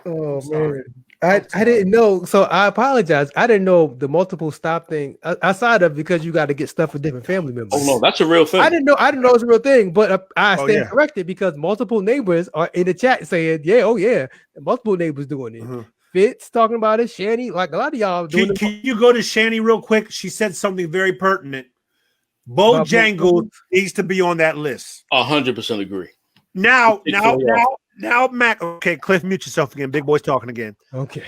Oh man, I didn't know. So I apologize. I didn't know the multiple stop thing outside of because you got to get stuff with different family members. Oh no, that's a real thing. I didn't know it's a real thing, but I stand corrected because multiple neighbors are in the chat saying, and multiple neighbors doing it. Mm-hmm. Fitz talking about it. Shanny, like a lot of y'all doing it. Can you go to Shanny real quick? She said something very pertinent. Bojangles needs to be on that list. 100% agree. Now, Mac. Okay, Cliff, mute yourself again. Big boy's talking again. Okay.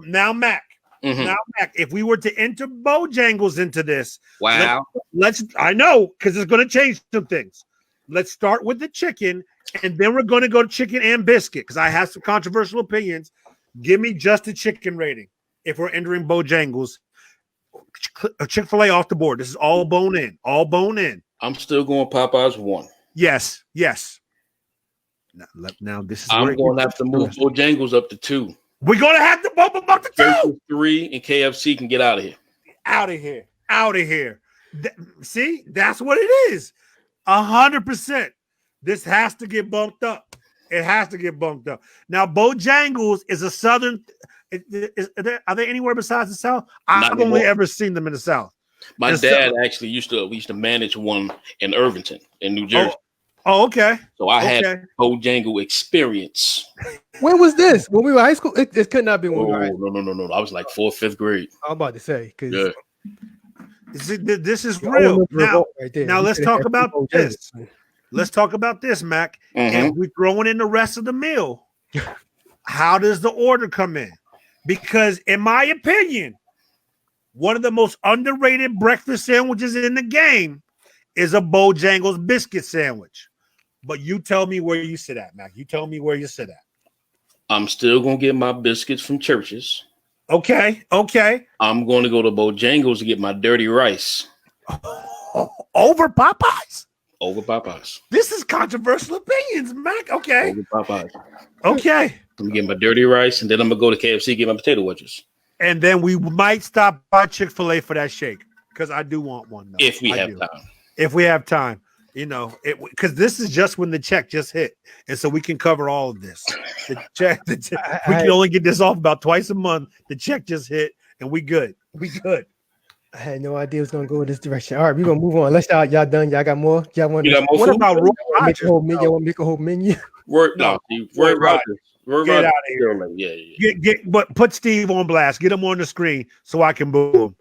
Now, Mac. Mm-hmm. Now, Mac. If we were to enter Bojangles into this, wow. I know because it's going to change some things. Let's start with the chicken, and then we're going to go to chicken and biscuit because I have some controversial opinions. Give me just a chicken rating if we're entering Bojangles. Chick-fil-A off the board. This is all bone in. All bone in. I'm still going Popeyes 1. Yes. Now this is. I'm going to have to move Bojangles up to 2. We're going to have to bump them up to 2. 3 and KFC can get out of here. Out of here. See, that's what it is. 100%. This has to get bumped up. It has to get bumped up. Now, Bojangles is a southern. Are they anywhere besides the South? I've only ever seen them in the South. My dad actually used to manage one in Irvington in New Jersey. Oh, okay. So I had Bojangle experience. When was this? When we were high school? It could not be when we were high school. No. I was like 4th, 5th grade. I'm about to say because this is real. Now let's talk about this. Let's talk about this, Mac. Mm-hmm. And we're throwing in the rest of the meal. How does the order come in? Because in my opinion, one of the most underrated breakfast sandwiches in the game is a Bojangles biscuit sandwich. But you tell me where you sit at, Mac. You tell me where you sit at. I'm still going to get my biscuits from Churches. Okay. I'm going to go to Bojangles to get my dirty rice. Over Popeyes? Over Popeyes. This is controversial opinions, Mac. Okay. Over Popeyes. Okay. I'm getting my dirty rice, and then I'm gonna go to KFC get my potato wedges. And then we might stop by Chick-fil-A for that shake because I do want one. Though. If we have time. If we have time, because this is just when the check just hit, and so we can cover all of this. The check we can only get this off about twice a month. The check just hit, and we good. We good. I had no idea it was gonna go in this direction. All right, we're gonna move on. Let's y'all done. Y'all got more. Y'all want? You got more what food? about Roy Make a Rogers? whole menu. Y'all want to make a whole menu? Roy Roy Rogers. Roy Get Rogers. out of here. Yeah. But put Steve on blast. Get him on the screen so I can boo him.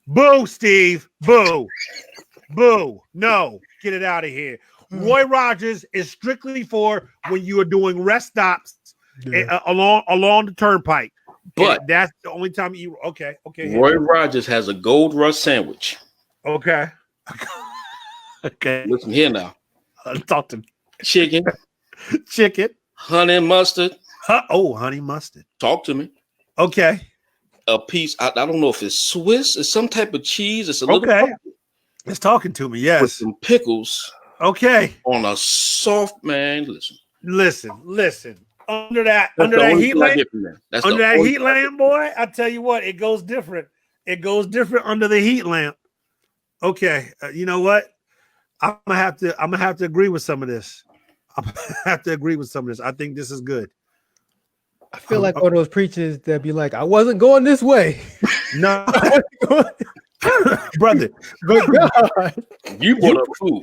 Boo, Steve. Boo. Boo. No. Get it out of here. Roy Rogers is strictly for when you are doing rest stops along the turnpike. But and that's the only time you okay. Roy Rogers has a gold rush sandwich. Okay. Okay. Listen here now. Talk to me. Chicken, honey mustard. Honey mustard. Talk to me. Okay. A piece. I don't know if it's Swiss. It's some type of cheese. It's a little. Okay. It's talking to me. Yes. With some pickles. Okay. On a soft man. Listen. Under that heat lamp, boy, I tell you what, it goes different. It goes different under the heat lamp. Okay, you know what? I'm gonna have to agree with some of this. I think this is good. I feel like all those preachers that be like, I wasn't going this way. No, brother. You brought up food.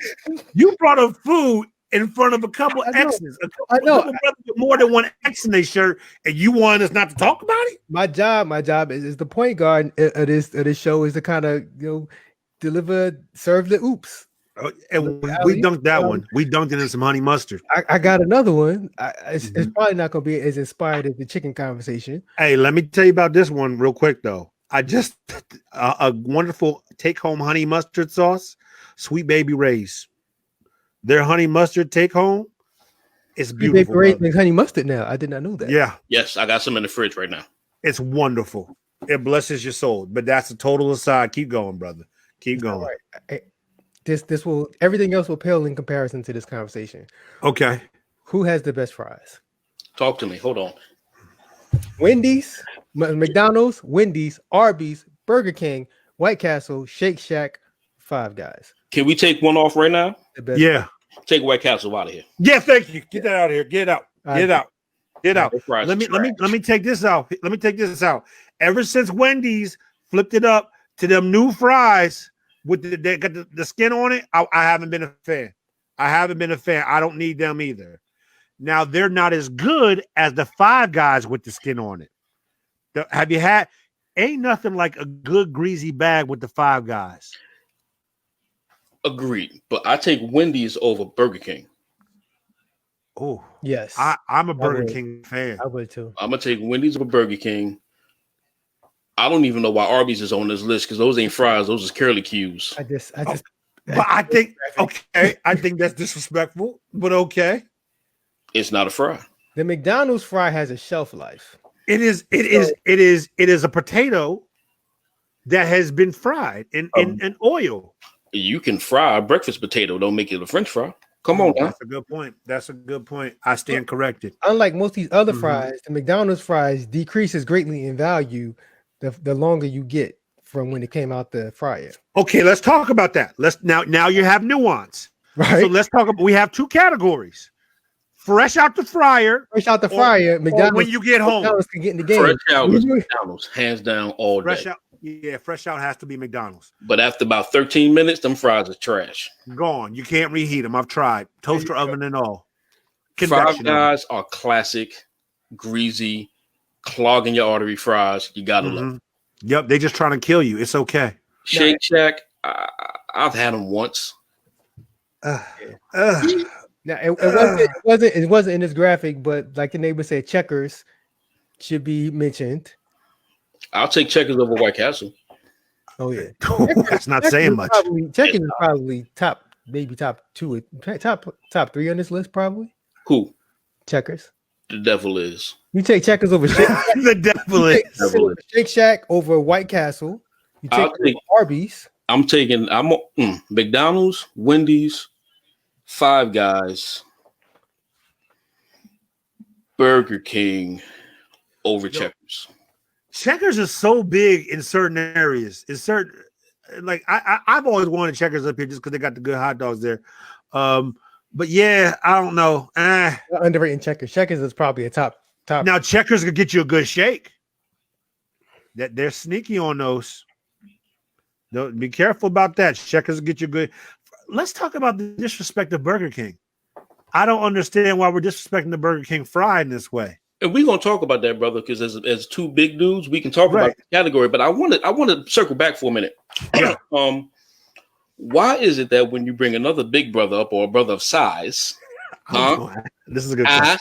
You brought up food in front of a couple X's. I know. More than one X in their shirt, and you want us not to talk about it? My job is the point guard of this show is to kind of serve the oops. And we dunked that one. We dunked it in some honey mustard. I got another one. It's probably not going to be as inspired as the chicken conversation. Hey, let me tell you about this one real quick though. I just a wonderful take-home honey mustard sauce, Sweet Baby Ray's. Their honey mustard take home is beautiful. Sweet Baby Ray's makes honey mustard now. I did not know that. Yeah. Yes, I got some in the fridge right now. It's wonderful. It blesses your soul. But that's a total aside. Keep going, brother. Keep going. Right. This will everything else will pale in comparison to this conversation. Okay. Who has the best fries? Talk to me. Hold on. Wendy's, McDonald's, Wendy's, Arby's, Burger King, White Castle, Shake Shack, Five Guys. Can we take one off right now? Yeah. Take White Castle out of here. Yeah, thank you. Get that out of here. Get out. Get out. Get out. Let me take this out. Let me take this out. Ever since Wendy's flipped it up to them new fries with they got the skin on it, I haven't been a fan. I don't need them either. Now they're not as good as the Five Guys with the skin on it. Have you had? Ain't nothing like a good greasy bag with the Five Guys. Agreed, but I take Wendy's over Burger King. Oh yes, I'm a Burger King fan. I would too. I'm gonna take Wendy's over Burger King. I don't even know why Arby's is on this list because those ain't fries; those is curly cues. But I think okay. I think that's disrespectful, but okay. It's not a fry. The McDonald's fry has a shelf life. It is a potato that has been fried in oil. You can fry a breakfast potato, don't make it a French fry. Come on, that's a good point. I stand corrected. Unlike most of these other fries, the McDonald's fries decreases greatly in value the longer you get from when it came out the fryer. Okay, let's talk about that. Now you have nuance. Right. So let's talk about we have two categories. Fresh out the fryer. McDonald's when you get home. McDonald's can get in the game. Fresh out is McDonald's, hands down all day. Fresh out has to be McDonald's. But after about 13 minutes, them fries are trash. Gone. You can't reheat them. I've tried. Toaster oven and all. Five Guys are classic, greasy, clogging your artery fries. You gotta love them. Yep, they just trying to kill you. It's okay. Shake Shack, I've had them once. Now it wasn't in this graphic, but like the neighbor said, Checkers should be mentioned. I'll take Checkers over White Castle. Oh yeah, that's not saying much. Checkers is probably top 2, top 3 on this list. Probably. Who? Checkers. The devil is. You take Checkers over Shake. The devil is. Shake Shack over White Castle. You take Arby's. I'm McDonald's, Wendy's, Five Guys, Burger King over Checkers. Checkers is so big in certain areas. In certain, like I've always wanted Checkers up here just because they got the good hot dogs there. But yeah, I don't know. Underrated Checkers. Checkers is probably a top. Now Checkers could get you a good shake. That they're sneaky on those. Don't be careful about that. Checkers will get you good. Let's talk about the disrespect of Burger King. I don't understand why we're disrespecting the Burger King fry in this way. And we're gonna talk about that, brother, because as two big dudes, we can talk about the category. But I want to circle back for a minute. Yeah. Why is it that when you bring another big brother up or a brother of size, this is a good question.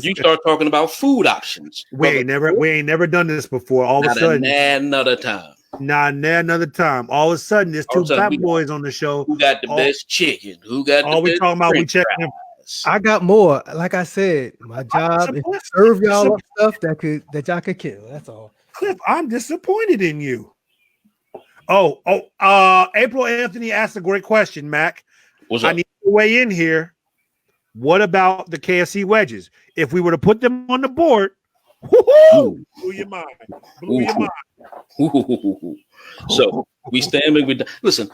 You start talking about food options. We ain't never done this before. All of a sudden, another time. Another time. All of a sudden, there's two fat boys on the show. Who got the best chicken? Who got all the we best talking about? We checking. I got more. Like I said, my job is to serve y'all stuff that y'all could kill. That's all. Cliff, I'm disappointed in you. April Anthony asked a great question, Mac. I need to weigh in here. What about the KFC wedges? If we were to put them on the board, blew your mind. So we stand with. Listen,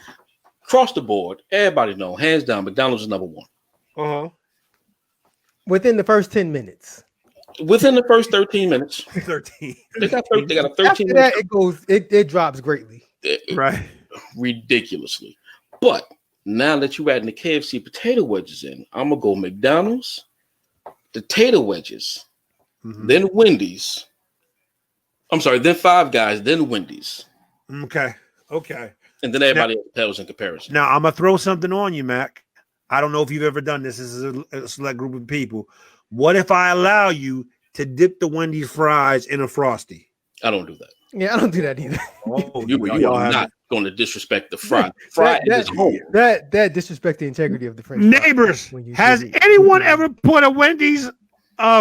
across the board, everybody know, hands down, McDonald's is number one. Within the first 10 minutes. Within the first 13 minutes. 13. They got a 13 After that, it drops greatly. Right. Ridiculously. But now that you're adding the KFC potato wedges in, I'm gonna go McDonald's, potato wedges, then Wendy's. I'm sorry, then Five Guys, then Wendy's. Okay. And then everybody else pales in comparison. Now I'm gonna throw something on you, Mac. I don't know if you've ever done this. This is a select group of people. What if I allow you to dip the Wendy's fries in a Frosty? I don't do that. Yeah, I don't do that either. You are not going to disrespect the fry. That disrespect the integrity of the French neighbors. Has anyone ever put a Wendy's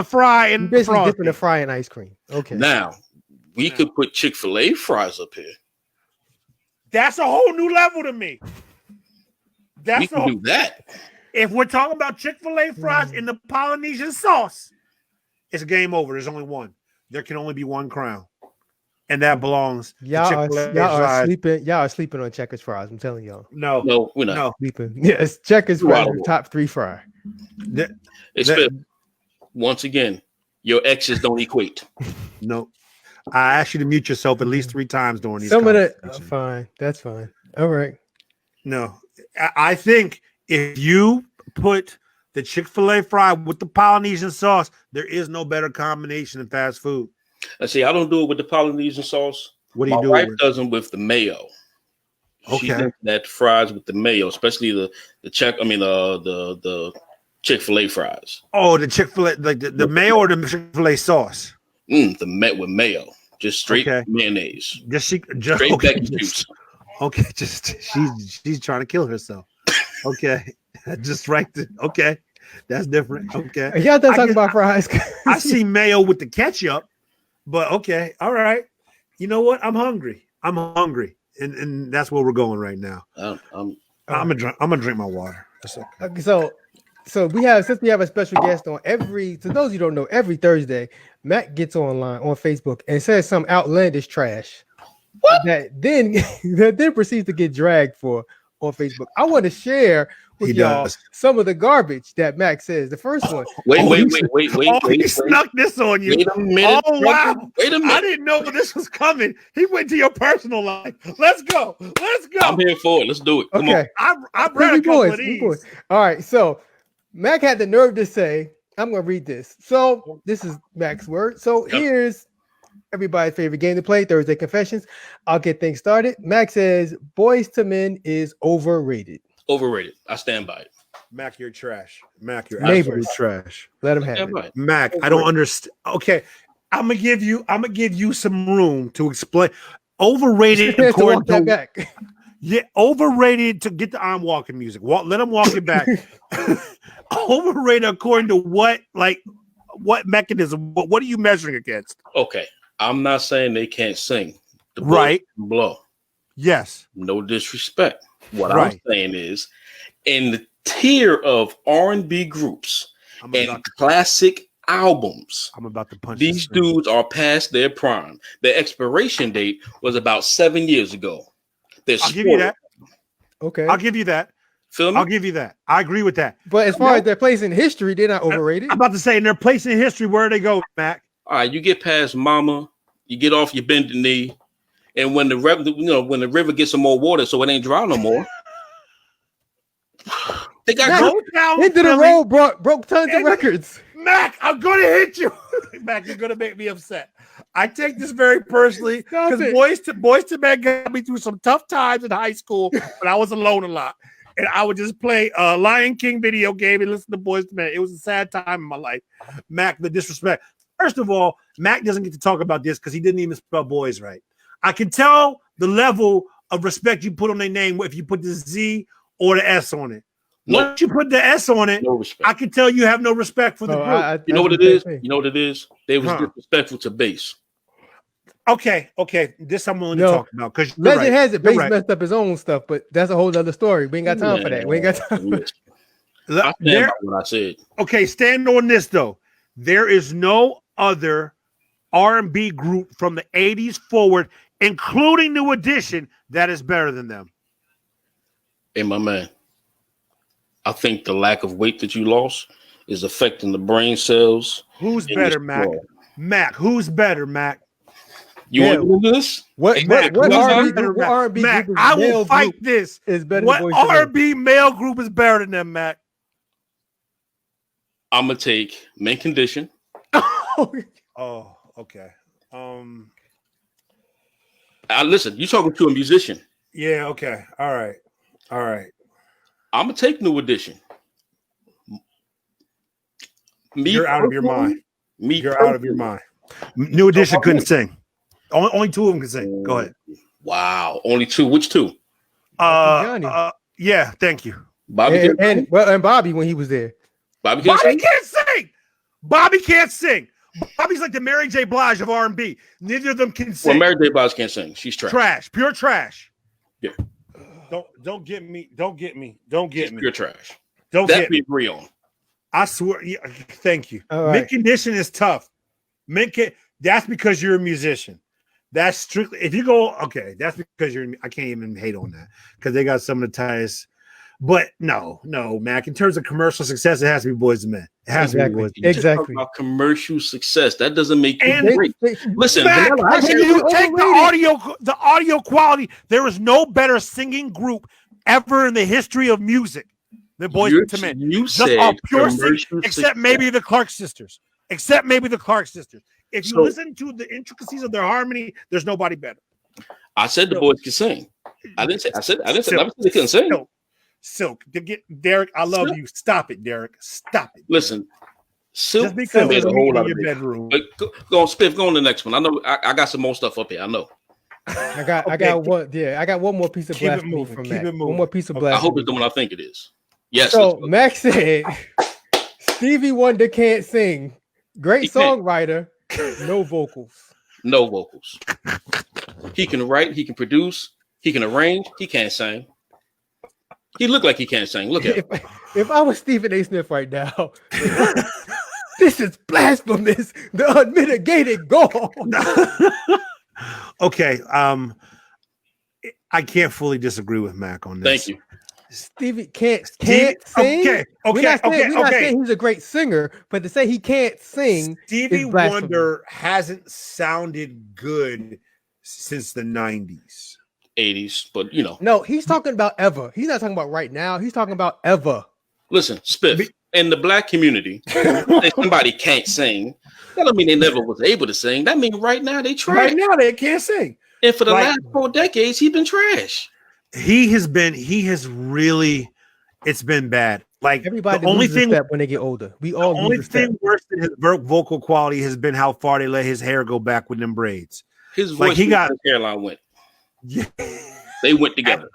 fry in basically Frosty? dipping a fry in ice cream? Okay. Now we could put Chick-fil-A fries up here. That's a whole new level to me. We can do that. If we're talking about Chick-fil-A fries in the Polynesian sauce, it's game over. There's only one. There can only be one crown, and that belongs to Chick-fil-A fries. Y'all are sleeping on Checkers fries. I'm telling y'all. No, we're not. No. Sleeping. Yes, Checkers fries are top 3 fry. Once again, your X's don't equate. No. I asked you to mute yourself at least 3 times during these. Some of that, fine. That's fine. All right. No, I think if you put the Chick-fil-A fry with the Polynesian sauce, there is no better combination in fast food. I see. I don't do it with the Polynesian sauce. What do you do? My wife does them with the mayo. Okay. She does that fries with the mayo, especially the Chick-fil-A fries. Oh, the Chick-fil-A, like the mayo or the Chick-fil-A sauce? The met with mayo, just straight mayonnaise, straight Becky juice. Okay, just she's trying to kill herself. Okay, just right. Okay, that's different. Okay, y'all done talking about fries? I see mayo with the ketchup, but okay, all right. You know what? I'm hungry, and that's where we're going right now. I'm gonna drink my water. Okay, so we have, since we have a special guest on to those who don't know, every Thursday, Matt gets online on Facebook and says some outlandish trash. What? That then proceeds to get dragged for on Facebook. I want to share with y'all some of the garbage that Mac says. The first one. Wait. He snuck this on you. Wait a minute. Oh, wow. Wait a minute. I didn't know this was coming. He went to your personal life. Let's go. I'm here for it. Let's do it. Come okay. on. I've read a couple of these. All right. So Mac had the nerve to say, I'm going to read this. So this is Mac's word. So here's everybody's favorite game to play, Thursday Confessions. I'll get things started. Mac says, Boys to Men is overrated. Overrated. I stand by it. Mac, you're trash. Mac, you're Neighbors. absolute trash. Let him have it. Mac, I don't understand. Okay, I'm gonna give you some room to explain. Overrated according to back. Yeah, overrated to get the I'm walking music. Let him walk it back. Overrated according to what mechanism? What are you measuring against? Okay, I'm not saying they can't sing. The right. Blow. Yes. No disrespect. What I'm saying is, in tier of R&B groups and classic albums. I'm about to punch these dudes are past their prime. Their expiration date was about 7 years ago. I'll give you that. Okay, I'll give you that. Feel me? I'll give you that. I agree with that. But as far as their place in history, they're not overrated. I'm about to say, in their place in history, where they go, Mac? All right, you get past Mama, you get off your bended knee, and when the river gets some more water, so it ain't dry no more. They got Into the Road broke tons of records. Mac, I'm gonna hit you. Mac, you're gonna make me upset. I take this very personally because Boys to Men got me through some tough times in high school when I was alone a lot. And I would just play a Lion King video game and listen to Boys to Men. It was a sad time in my life. Mac, the disrespect. First of all, Mac doesn't get to talk about this because he didn't even spell boys right. I can tell the level of respect you put on their name if you put the Z or the S on it. Once you put the S on it, I can tell you have no respect for the group. You know what it is? You know what it is? They was disrespectful to bass. Okay. This I'm willing to talk about because Legend has it. Bass messed up his own stuff, but that's a whole other story. We ain't got time for that. We ain't got time. I stand by what I said. Okay, stand on this though. There is no other R&B group from the 80s forward, including New Edition, that is better than them. Hey, my man. I think the lack of weight that you lost is affecting the brain cells. Who's better, Mac? Mac, who's better, Mac? You want to do this? What R&B Mac, group I will fight this. Is better what R&B male group is better than them, Mac? I'm gonna take Mint Condition. Oh, okay. Listen, you talking to a musician. Yeah, okay. All right. I'm gonna take New Edition. You're out of your mind. You're out of your mind. New Edition couldn't sing. Only two of them can sing. Go ahead. Wow, only two. Which two? Yeah, thank you. Bobby and Bobby when he was there. Bobby can't sing. Bobby can't sing. Bobby's like the Mary J. Blige of R&B. Neither of them can sing. Well, Mary J. Blige can't sing. She's trash. Pure trash. Yeah. Don't get me. Pure trash. That we agree on. I swear. Yeah, thank you. Right. Mint Condition is tough. That's because you're a musician. That's strictly if you go that's because I can't even hate on that because they got some of the tightest. But no, Mac. In terms of commercial success, it has to be Boys and Men. It has to be Boys and Men. Exactly. About commercial success, that doesn't make you great. Listen, Mac, you take the audio quality. There is no better singing group ever in the history of music than Boys to Men. You said pure except maybe the Clark sisters. If you listen to the intricacies of their harmony, there's nobody better. I said the boys can sing. I didn't say they couldn't sing. Silk. Derek, I love you. Stop it, Derek. Stop it. Listen, Silk just because made a whole lot of your bedroom. Go on, Spiff. Go on to the next one. I know I got some more stuff up here. I know. I got one. Yeah, I got one more piece of blasphemy from Mac. One more piece of blasphemy. I hope it's the one I think it is. Yes. So Max said, Stevie Wonder can't sing. Great songwriter, no vocals. No vocals. He can write. He can produce. He can arrange. He can't sing. He looked like he can't sing. Look at him. If I was Stephen A. Smith right now, this is blasphemous. The unmitigated gall. Okay. I can't fully disagree with Mac on this. Thank you. Stevie can't sing. Okay. We're not saying he's a great singer, but to say he can't sing, Stevie Wonder hasn't sounded good since the 90s. 80s, but No, he's talking about ever. He's not talking about right now. He's talking about ever. Listen, Spiff, in the black community, if somebody can't sing, that don't mean they never was able to sing. That means right now they trash. Right now they can't sing. And for the last 4 decades, he's been trash. It's been bad. Like everybody the only thing when they get older. We all the only thing worse than his vocal quality has been how far they let his hair go back with them braids. His voice, his hairline went. Yeah, they went together.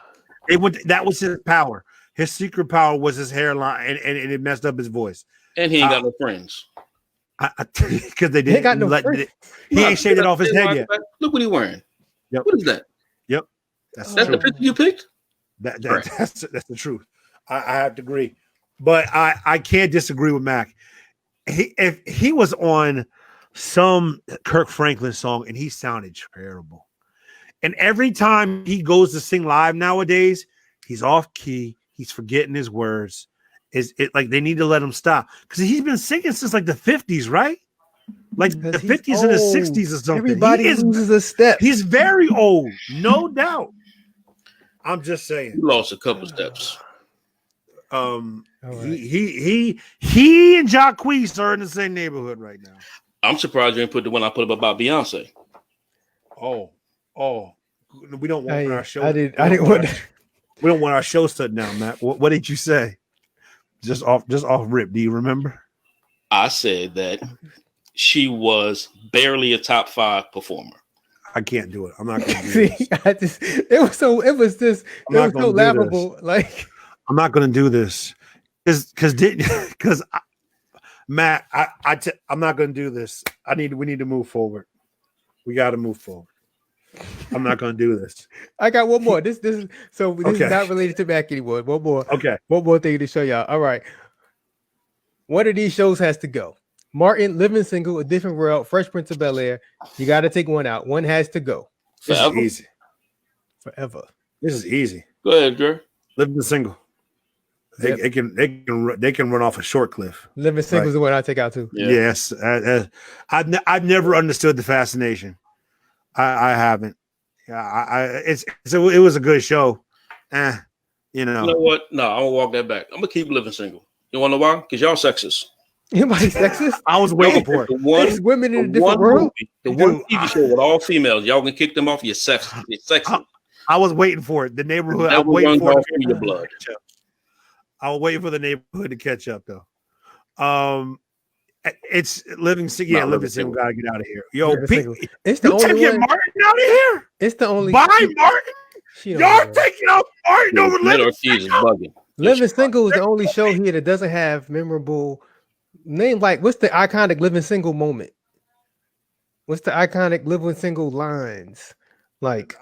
That was his power. His secret power was his hairline, and it messed up his voice. And he ain't got no friends. Because they didn't. Got no friends. He ain't shaved it off his head yet. Look what he's wearing. Yep. What is that? Yep. That's the picture you picked. That's the truth. I have to agree, but I can't disagree with Mac. If he was on some Kirk Franklin song and he sounded terrible, and every time he goes to sing live nowadays, he's off key. He's forgetting his words. Is it like they need to let him stop? Because he's been singing since like the 50s, right? Like the 50s and the 60s or something. Everybody loses a step. He's very old, no doubt. I'm just saying. He lost a couple steps. Right. He and Jacquees are in the same neighborhood right now. I'm surprised you didn't put the one I put up about Beyonce. Oh, we don't want our show. I didn't want. We don't want our show shut down, Matt. What did you say? Just off rip. Do you remember? I said that she was barely a top 5 performer. I can't do it. I'm not going to do this. It was so laughable. Like, I'm not going to do this because Matt, I'm not going to do this. We need to move forward. We got to move forward. I'm not going to do this. I got one more. This is okay. Not related to Mac anymore. One more. Okay. One more thing to show y'all. All right. One of these shows has to go. Martin, Living Single, A Different World, Fresh Prince of Bel-Air. You got to take one out. One has to go. This is easy. Forever. This is easy. Go ahead, Drew. Living Single. They can run off a short cliff. Living Single is the one I take out too. Yeah. Yes. I've never understood the fascination. I haven't. Yeah. It was a good show. You know what? No, I'm gonna walk that back. I'm gonna keep Living Single. You wanna know why? Because y'all sexist. Anybody sexist? I was waiting for it. There's women in a different world. One TV show with all females. Y'all can kick them off. You're sexist. I was waiting for it. The neighborhood. I'm waiting for your blood. I was waiting for the neighborhood to catch up, though. It's Living Single. Yeah, Living Single. Gotta get out of here. Yo, it's the only one. Martin out of here. It's the only. Bye, Martin. Y'all taking out Martin over Living Single. Living Single is the only show here that doesn't have memorable name. Like, what's the iconic Living Single moment? What's the iconic Living Single lines? Like,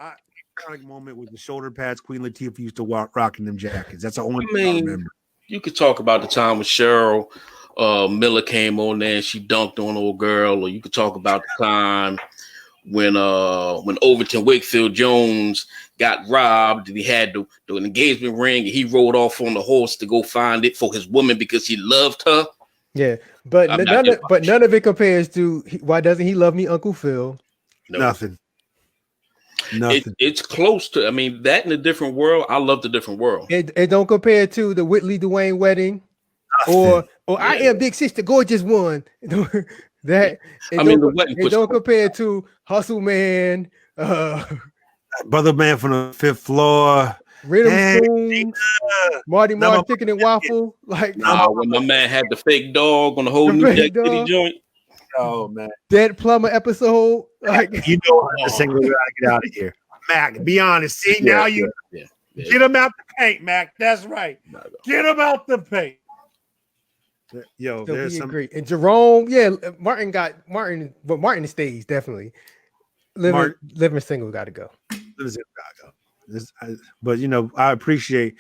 iconic moment with the shoulder pads Queen Latifah used to rocking them jackets. That's the only thing I remember. You could talk about the time when Cheryl Miller came on there and she dunked on old girl, or you could talk about the time when Overton Wakefield Jones got robbed and he had the engagement ring and he rode off on the horse to go find it for his woman because he loved her. Yeah, but none of it compares to Why Doesn't He Love Me, Uncle Phil? No. Nothing. It's close to. I mean, that in A Different World. I love The Different World. It don't compare to the Whitley Dwayne wedding, or I Am Big Sister, Gorgeous One. That it don't compare to Hustle Man, Brother Man from the 5th Floor, Rhythm Spoons, Marty Marsh Chicken and Waffle. Like, when my man had the fake dog on the whole New Jack City joint. Oh man, Dead Plumber episode. Like, you know, the single gotta get out of here. Mac, be honest. See, now you get him out the paint, Mac. That's right. Get him out the paint. Yo, so there's we some. agree. And Jerome, but Martin stays definitely. Living Single got to go. But you know, I appreciate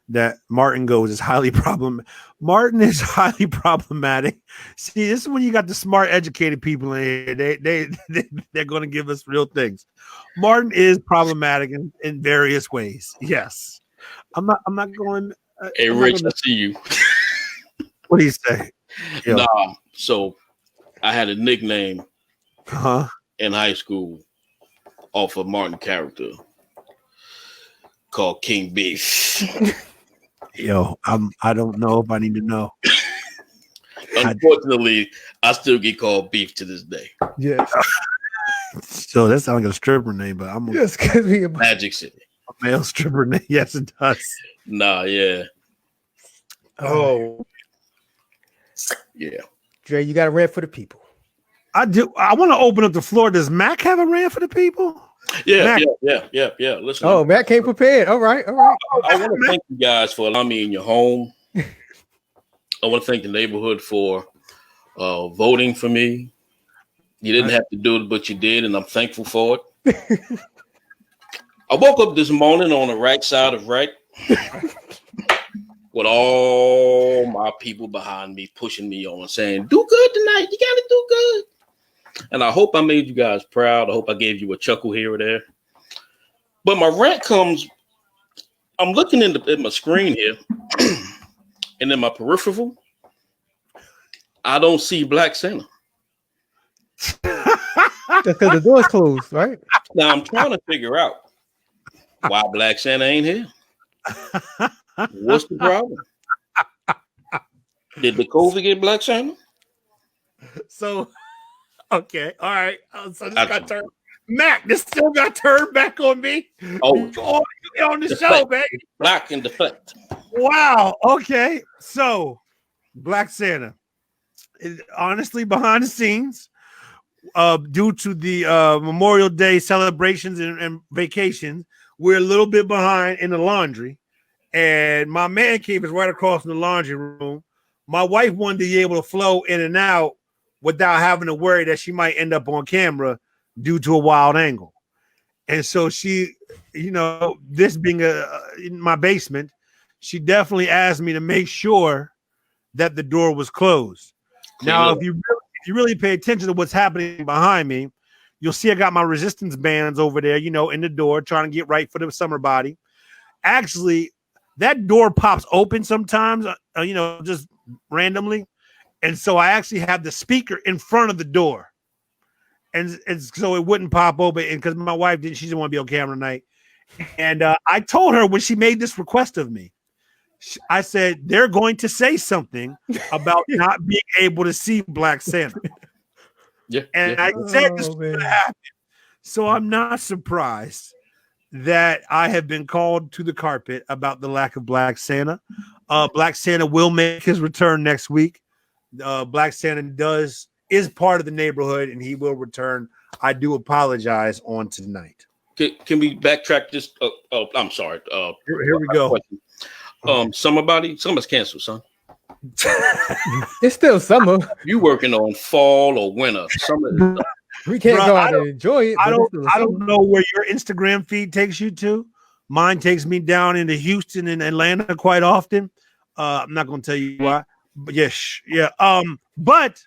that Martin goes is highly problematic. Martin is highly problematic. See, this is when you got the smart, educated people in here. They're going to give us real things. Martin is problematic in various ways. Yes, I'm not going. Hey, Rich, I see you. What do you say? Yo. Nah, so I had a nickname in high school off of Martin character called King Beef. Yo, I don't know if I need to know. Unfortunately, I still get called Beef to this day. Yes. So that sounds like a stripper name, but I'm just because we Magic City. A male stripper name. Yes, it does. Nah, yeah. Oh. Yeah. Dre, you got a rant for the people. I do. I want to open up the floor. Does Mac have a rant for the people? Yeah. Listen. Oh, Mac came prepared. All right. I want to thank you guys for allowing me in your home. I want to thank the neighborhood for voting for me. You didn't have to do it, but you did, and I'm thankful for it. I woke up this morning on the right side of right. with all my people behind me pushing me on, saying, "Do good tonight. You gotta do good." And I hope I made you guys proud. I hope I gave you a chuckle here or there. But my rant comes. I'm looking at my screen here, and in my peripheral, I don't see Black Santa. That's because the door's closed, right? Now I'm trying to figure out why Black Santa ain't here. What's the problem? Did the COVID get Black Santa? So, okay, all right. So this got turned. Mac, this still got turned back on me. Oh, on the show, baby. Black and deflect. Wow. Okay. So, Black Santa is honestly behind the scenes, due to the Memorial Day celebrations and vacations, we're a little bit behind in the laundry. And my man cave is right across from the laundry room. My wife wanted to be able to flow in and out without having to worry that she might end up on camera due to a wild angle. And so she, this being in my basement, she definitely asked me to make sure that the door was closed. Now, if you really pay attention to what's happening behind me, you'll see I got my resistance bands over there, in the door, trying to get right for the summer body. Actually, that door pops open sometimes, just randomly. And so I actually have the speaker in front of the door. And so it wouldn't pop open. And because my wife she didn't want to be on camera tonight. And I told her when she made this request of me, I said, they're going to say something about not being able to see Black Santa. I said this was going to happen. So I'm not surprised that I have been called to the carpet about the lack of Black Santa. Black Santa will make his return next week. Black Santa is part of the neighborhood, and he will return. I do apologize on tonight. Can we backtrack this? I'm sorry. Here we go. Summer's canceled, son. It's still summer. You working on fall or winter? Summer. We can't go out and enjoy it. I don't know where your Instagram feed takes you to. Mine takes me down into Houston and Atlanta quite often. I'm not going to tell you why, but yeah. But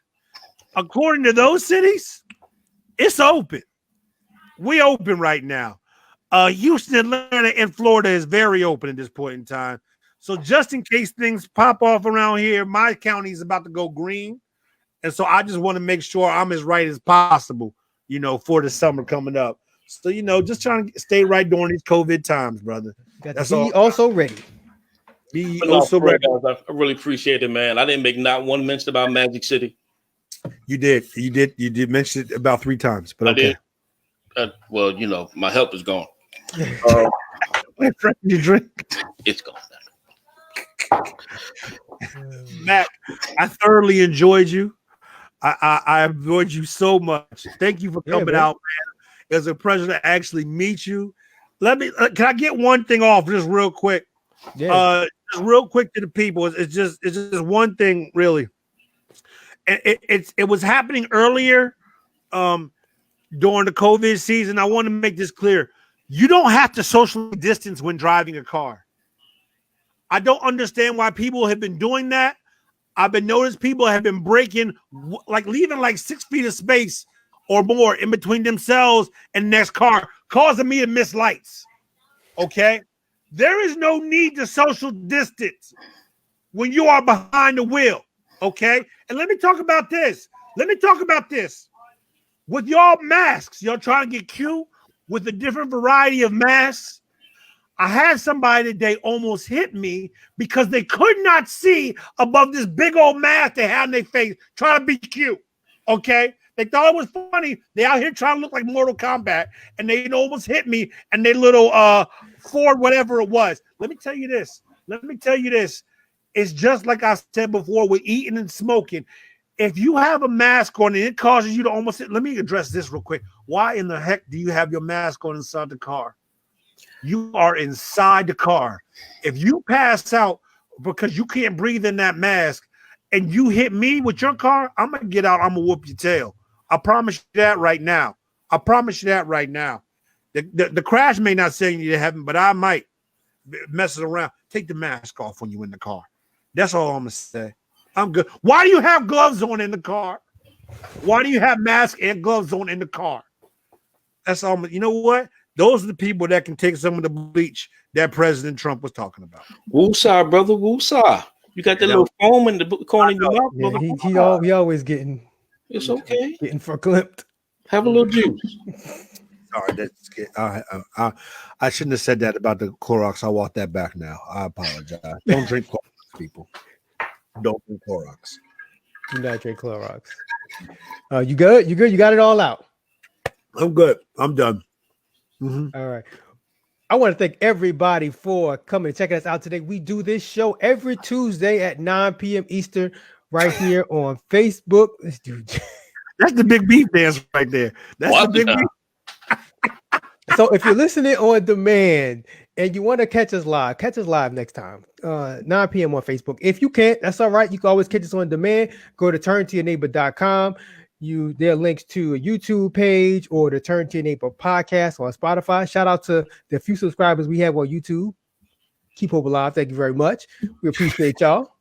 according to those cities, it's open. We open right now. Houston, Atlanta, and Florida is very open at this point in time. So just in case things pop off around here, my county is about to go green. And so I just want to make sure I'm as right as possible, for the summer coming up. So, just trying to stay right during these COVID times, brother. That's all. Also ready. Be also ready. Guys, I really appreciate it, man. I didn't make not one mention about Magic City. You did mention it about 3 times, but okay. I did. Well, my help is gone. You drink. It's gone. Matt, I thoroughly enjoyed you. I enjoyed you so much. Thank you for coming out, man. It was a pleasure to actually meet you. Can I get one thing off just real quick? Yeah. Just real quick to the people. It's just one thing, really. And it was happening earlier during the COVID season. I want to make this clear. You don't have to socially distance when driving a car. I don't understand why people have been doing that. I've been noticed people have been leaving 6 feet of space or more in between themselves and the next car, causing me to miss lights. Okay? There is no need to social distance when you are behind the wheel. Okay? And let me talk about this. With y'all masks, y'all trying to get cute with a different variety of masks. I had somebody today almost hit me because they could not see above this big old mask they had on their face, trying to be cute. Okay? They thought it was funny. They out here trying to look like Mortal Kombat, and they almost hit me and they little Ford, whatever it was. Let me tell you this. It's just like I said before with eating and smoking. If you have a mask on and it causes you to almost hit, let me address this real quick. Why in the heck do you have your mask on inside the car? You are inside the car. If you pass out because you can't breathe in that mask and you hit me with your car, I'm going to get out. I'm going to whoop your tail. I promise you that right now. The crash may not send you to heaven, but I might. messes around. Take the mask off when you're in the car. That's all I'm gonna say. I'm good. Why do you have gloves on in the car? Why do you have mask and gloves on in the car? That's all. You know what? Those are the people that can take some of the bleach that President Trump was talking about. Woosah, brother, woosah. You got that little foam in the corner of your mouth, brother. He always getting. It's okay. Getting verklempt. Have a little juice. Sorry, that's good. I shouldn't have said that about the Clorox. I walk that back now. I apologize. Don't drink Clorox, people. Don't drink Clorox. Do not drink Clorox. You good? You good? You got it all out. I'm good. I'm done. All right. I want to thank everybody for coming and checking us out today. We do this show every Tuesday at 9 p.m. Eastern right here on Facebook. Let's do. That's the big beef dance right there. That's the big beef. So if you're listening on demand and you want to catch us live next time, 9 p.m. on Facebook. If you can't, that's all right. You can always catch us on demand. Go to turntoyourneighbor.com. There are links to a YouTube page or the Turn to Your Neighbor podcast on Spotify. Shout out to the few subscribers we have on YouTube. Keep hope alive. Thank you very much. We appreciate y'all.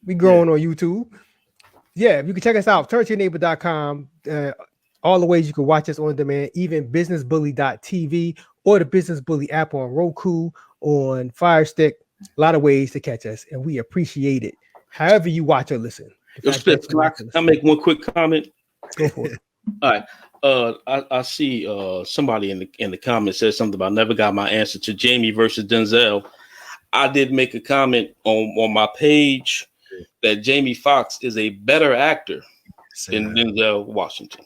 We growing on YouTube. Yeah, you can check us out, turntoyourneighbor.com. All the ways you can watch us on demand, even businessbully.tv or the Business Bully app on Roku, on Fire Stick. A lot of ways to catch us, and we appreciate it. However you watch or listen. Can I make one quick comment? Go for it. All right. I see somebody in the comments said something about never got my answer to Jamie versus Denzel. I did make a comment on my page that Jamie Foxx is a better actor than Denzel Washington.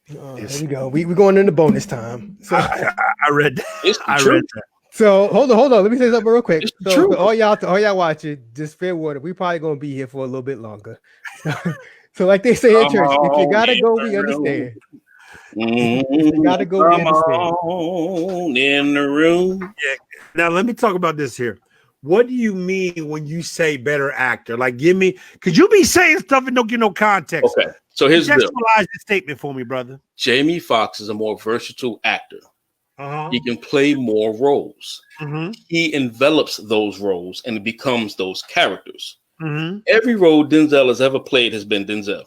There we go. We're going into bonus time. So I read that. I read that. So hold on. Let me say something real quick. So all y'all watching, just fair warning. We probably gonna be here for a little bit longer. So like they say in church, if you gotta go, we understand. You gotta go, we understand. In the room. Yeah. Now let me talk about this here. What do you mean when you say better actor? Like, could you be saying stuff and don't give no context? Okay. So here's the statement for me, brother. Jamie Foxx is a more versatile actor. He can play more roles. He envelops those roles and becomes those characters. Every role Denzel has ever played has been Denzel.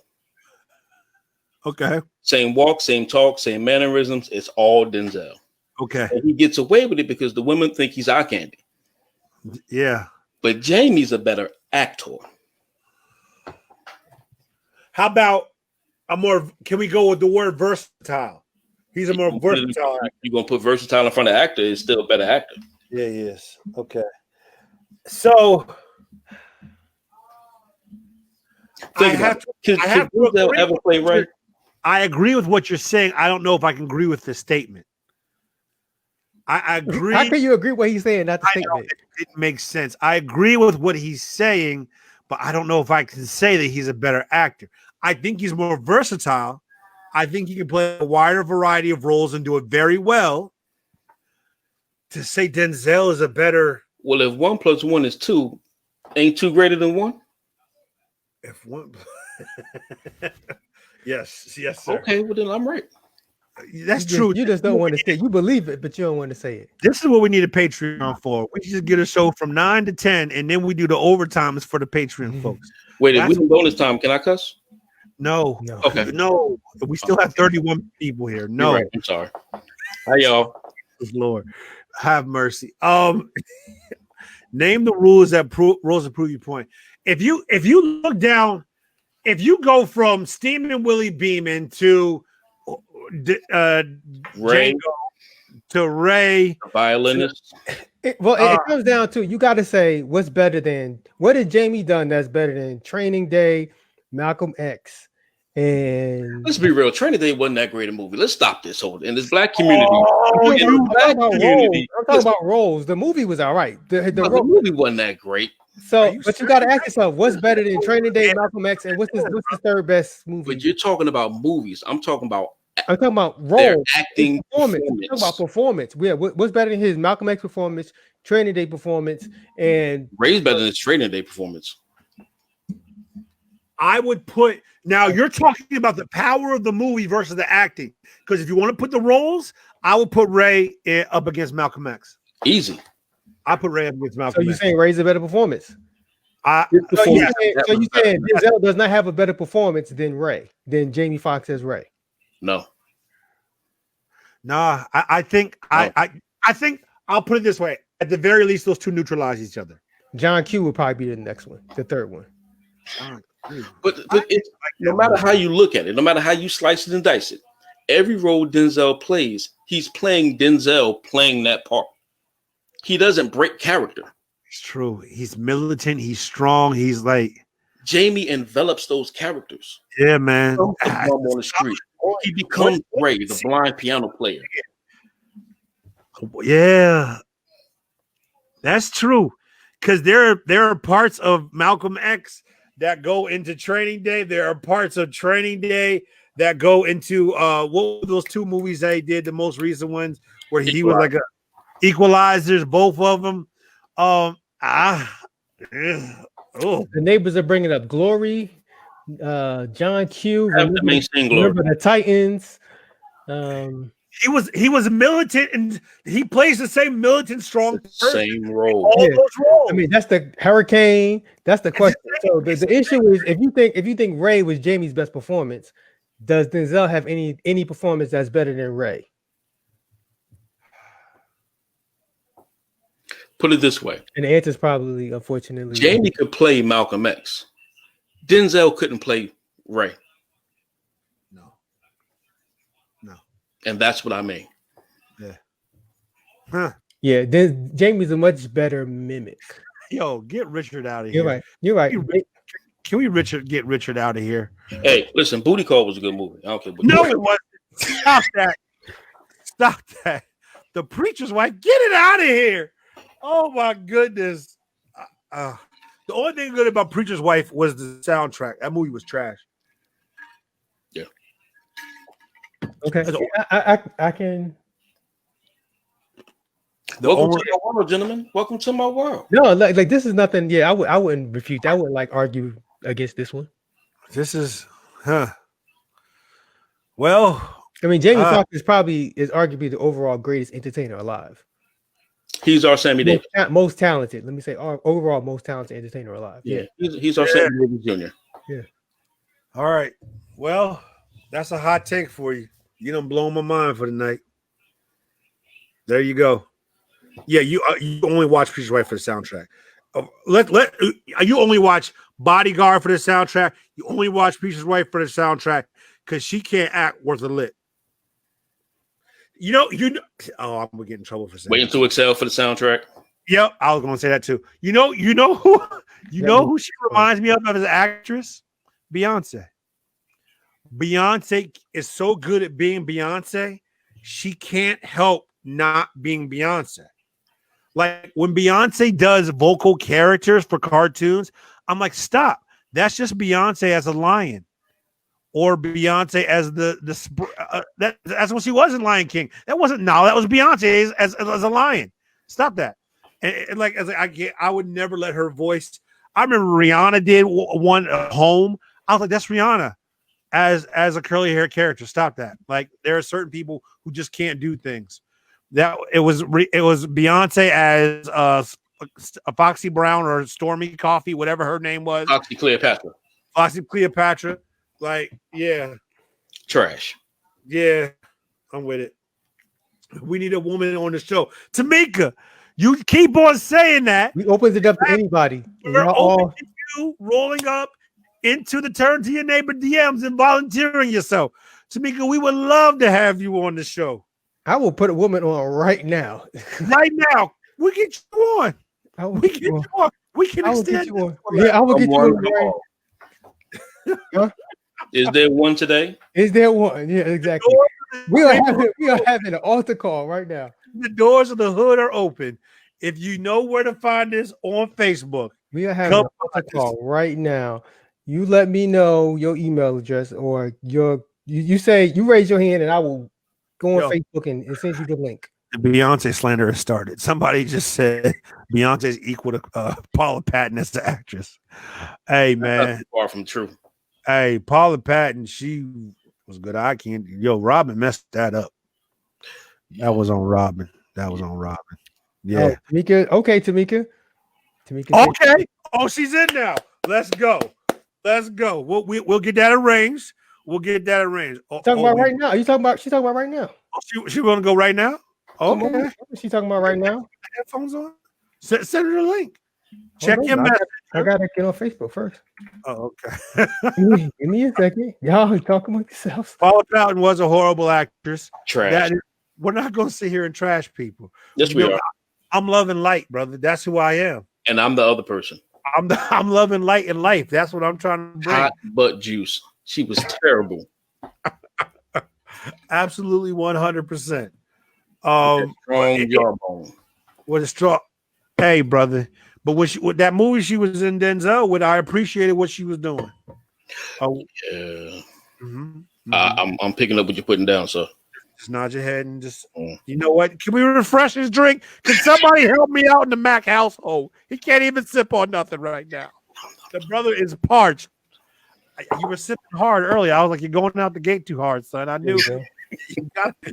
Okay. Same walk, same talk, same mannerisms. It's all Denzel. Okay. And he gets away with it because the women think he's eye candy. Yeah. But Jamie's a better actor. How about can we go with the word versatile? He's a more versatile actor. You're going to put versatile in front of actor, it's still a better actor. Yeah, he is. Okay. So I agree with what you're saying. I don't know if I can agree with this statement. I agree. How can you agree with what he's saying? Not the statement. It makes sense. I agree with what he's saying, but I don't know if I can say that he's a better actor. I think he's more versatile. I think he can play a wider variety of roles and do it very well. To say Denzel is a better... Well, if 1 + 1 is 2, ain't 2 greater than 1? If 1... Yes, sir. Okay, well then I'm right. That's true. You just don't want to say it. You believe it, but you don't want to say it. This is what we need a Patreon for. We just get a show from 9 to 10, and then we do the overtimes for the Patreon folks. Wait, if we do bonus time, can I cuss? No. Okay. No. We still have 31 people here. No. Right. I'm sorry. Hi, y'all. Lord, have mercy. Name the rules that prove your point. If you look down, if you go from Steaming Willie Beeman to Ray Django to Ray, the violinist. It comes down to, you got to say what has Jamie done that's better than Training Day, Malcolm X, and let's be real. Training Day wasn't that great a movie. Let's stop this in this black community. I'm talking about roles. The movie was all right. The movie wasn't that great. So, but you got to ask yourself, what's better than Training Day, Malcolm X, and what's the third best movie? But you're talking about movies. I'm talking about roles, acting, performance. I'm talking about performance. Yeah, what's better than his Malcolm X performance, Training Day performance, and Ray's better than his Training Day performance. I would put, now you're talking about the power of the movie versus the acting. Because if you want to put the roles, I would put Ray up against Malcolm X. Easy. I put Ray up against So Malcolm you X. saying Ray's a better performance? So you yeah, saying Denzel does not have a better performance than Jamie Foxx as Ray? No. Nah, I think I think I'll put it this way. At the very least, those two neutralize each other. John Q will probably be the next one, the third one. But it's no matter how you look at it, no matter how you slice it and dice it, every role Denzel plays, he's playing Denzel playing that part. He doesn't break character. It's true. He's militant. He's strong. He's like Jamie envelops those characters. Yeah, man. On the street, he becomes Ray, the blind piano player. Yeah, that's true. Because there are parts of Malcolm X that go into Training Day. There are parts of Training Day that go into what were those two movies that he did, the most recent ones, where he was like a Equalizers, both of them. The neighbors are bringing up Glory, John Q. Remember the Titans. He was militant, and he plays the same militant, strong person. Same role. All those roles. I mean, that's the Hurricane. That's the question. So the issue is, if you think Ray was Jamie's best performance, does Denzel have any performance that's better than Ray? Put it this way. And the answer is probably, unfortunately, Jamie could play Malcolm X. Denzel couldn't play Ray. No. And that's what I mean. Yeah. Huh. Yeah, Jamie's a much better mimic. Yo, get Richard out of here. You're right. Can we get Richard out of here? Hey, listen, Booty Call was a good movie. I don't care. No, it wasn't. Stop that. The Preacher's Wife. Get it out of here. Oh my goodness. The only thing good about Preacher's Wife was the soundtrack. That movie was trash. Yeah. Okay. I can. Welcome to my world, gentlemen. Welcome to my world. No, like this is nothing. Yeah, I wouldn't refute. I wouldn't like argue against this one. This is, well, I mean, Jamie Foxx is arguably the overall greatest entertainer alive. He's our Sammy Davis. Most talented. Let me say, overall most talented entertainer alive. Yeah. He's our Sammy Davis Jr. Yeah. All right. Well, that's a hot take for you. You done blown my mind for the night. There you go. Yeah, you only watch Preacher's Wife for the soundtrack. You only watch Bodyguard for the soundtrack. You only watch Preacher's Wife for the soundtrack because she can't act worth a lick. Oh, I'm gonna get in trouble for saying. Waiting to Excel for the soundtrack. Yep, I was gonna say that too. You know who she reminds me of as an actress? Beyonce. Beyonce is so good at being Beyonce, she can't help not being Beyonce. Like when Beyonce does vocal characters for cartoons, I'm like, stop. That's just Beyonce as a lion, or Beyonce as that's what she was in Lion King. That wasn't Nala. That was Beyonce as a lion. Stop that. And I would never let her voice. I remember Rihanna did one at Home. I was like, that's Rihanna as a curly hair character. Stop that. Like there are certain people who just can't do things. That it was Beyonce as a Foxy Brown or Stormy Coffee, whatever her name was. Foxy Cleopatra. Like, yeah. Trash. Yeah, I'm with it. We need a woman on the show. Tamika, you keep on saying that. We opened it up to anybody. We're open to you rolling up into the Turn to Your Neighbor DMs and volunteering yourself. Tamika, we would love to have you on the show. I will put a woman on right now. Right now. We get you on. We get you on. We can extend you on. Yeah, I will get you on. Huh? Is there one today? Is there one? Yeah, exactly. We are having an altar call right now. The doors of the hood are open. If you know where to find us on Facebook, we are having an altar call right now. You let me know your email address or you say you raise your hand and I will go on Facebook and send you the link. The Beyonce slander has started. Somebody just said Beyonce's equal to Paula Patton as the actress. Hey, man. That's far from true. Hey, Paula Patton, she was good. Robin messed that up. That was on Robin. Yeah. Oh, Tamika. Okay, Tamika. Okay. Oh, she's in now. Let's go. We'll get that arranged. Oh, Talking about right now. She's talking about right now. She want to go right now? Come Okay. on. She's talking about right now. Headphones on. Send her the link. Hold Check on, your message. I gotta get on Facebook first. Oh, okay. Give me a second. Y'all talking about yourselves. Paula Troughton was a horrible actress. Trash. We're not going to sit here and trash people. Yes, we are. I'm loving light, brother. That's who I am. And I'm the other person. I'm loving light in life. That's what I'm trying to bring. Hot butt juice. She was terrible. Absolutely 100%. Strong jawbone. With a strong, hey, brother. But with that movie she was in Denzel with, I appreciated what she was doing. Oh yeah. Mm-hmm. I'm picking up what you're putting down, sir. Just nod your head and just, you know what? Can we refresh his drink? Can somebody help me out in the Mack household? He can't even sip on nothing right now. The brother is parched. You were sipping hard earlier. I was like, you're going out the gate too hard, son. I knew.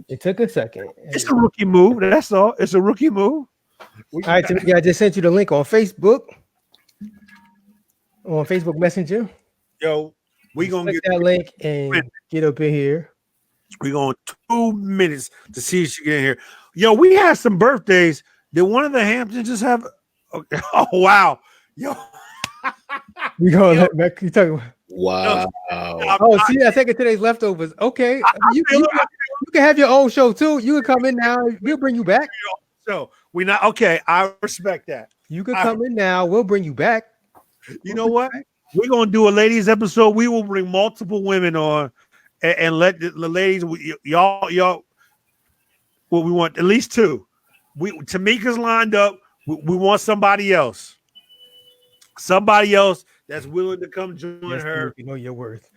It took a second. It's a rookie move. That's all. It's a rookie move. All right, Timothy, I just sent you the link on Facebook. On Facebook Messenger. Yo, we gonna get get that link and get up in here. We're going 2 minutes to see if she get in here. Yo, we had some birthdays. Did one of the Hamptons just have? Okay. Oh wow, yo. We gonna let Mac keep talking about. Wow. Oh, see, I think of today's leftovers. Okay, you can have your own show too. You can come in now. We'll bring you back. So we not okay. I respect that. You can come in now. We'll bring you back. You know what? We're gonna do a ladies episode. We will bring multiple women on and let the ladies. Y'all. Well, we want at least 2. Tamika's lined up. We want somebody else. Somebody else that's willing to come join her. You know your worth.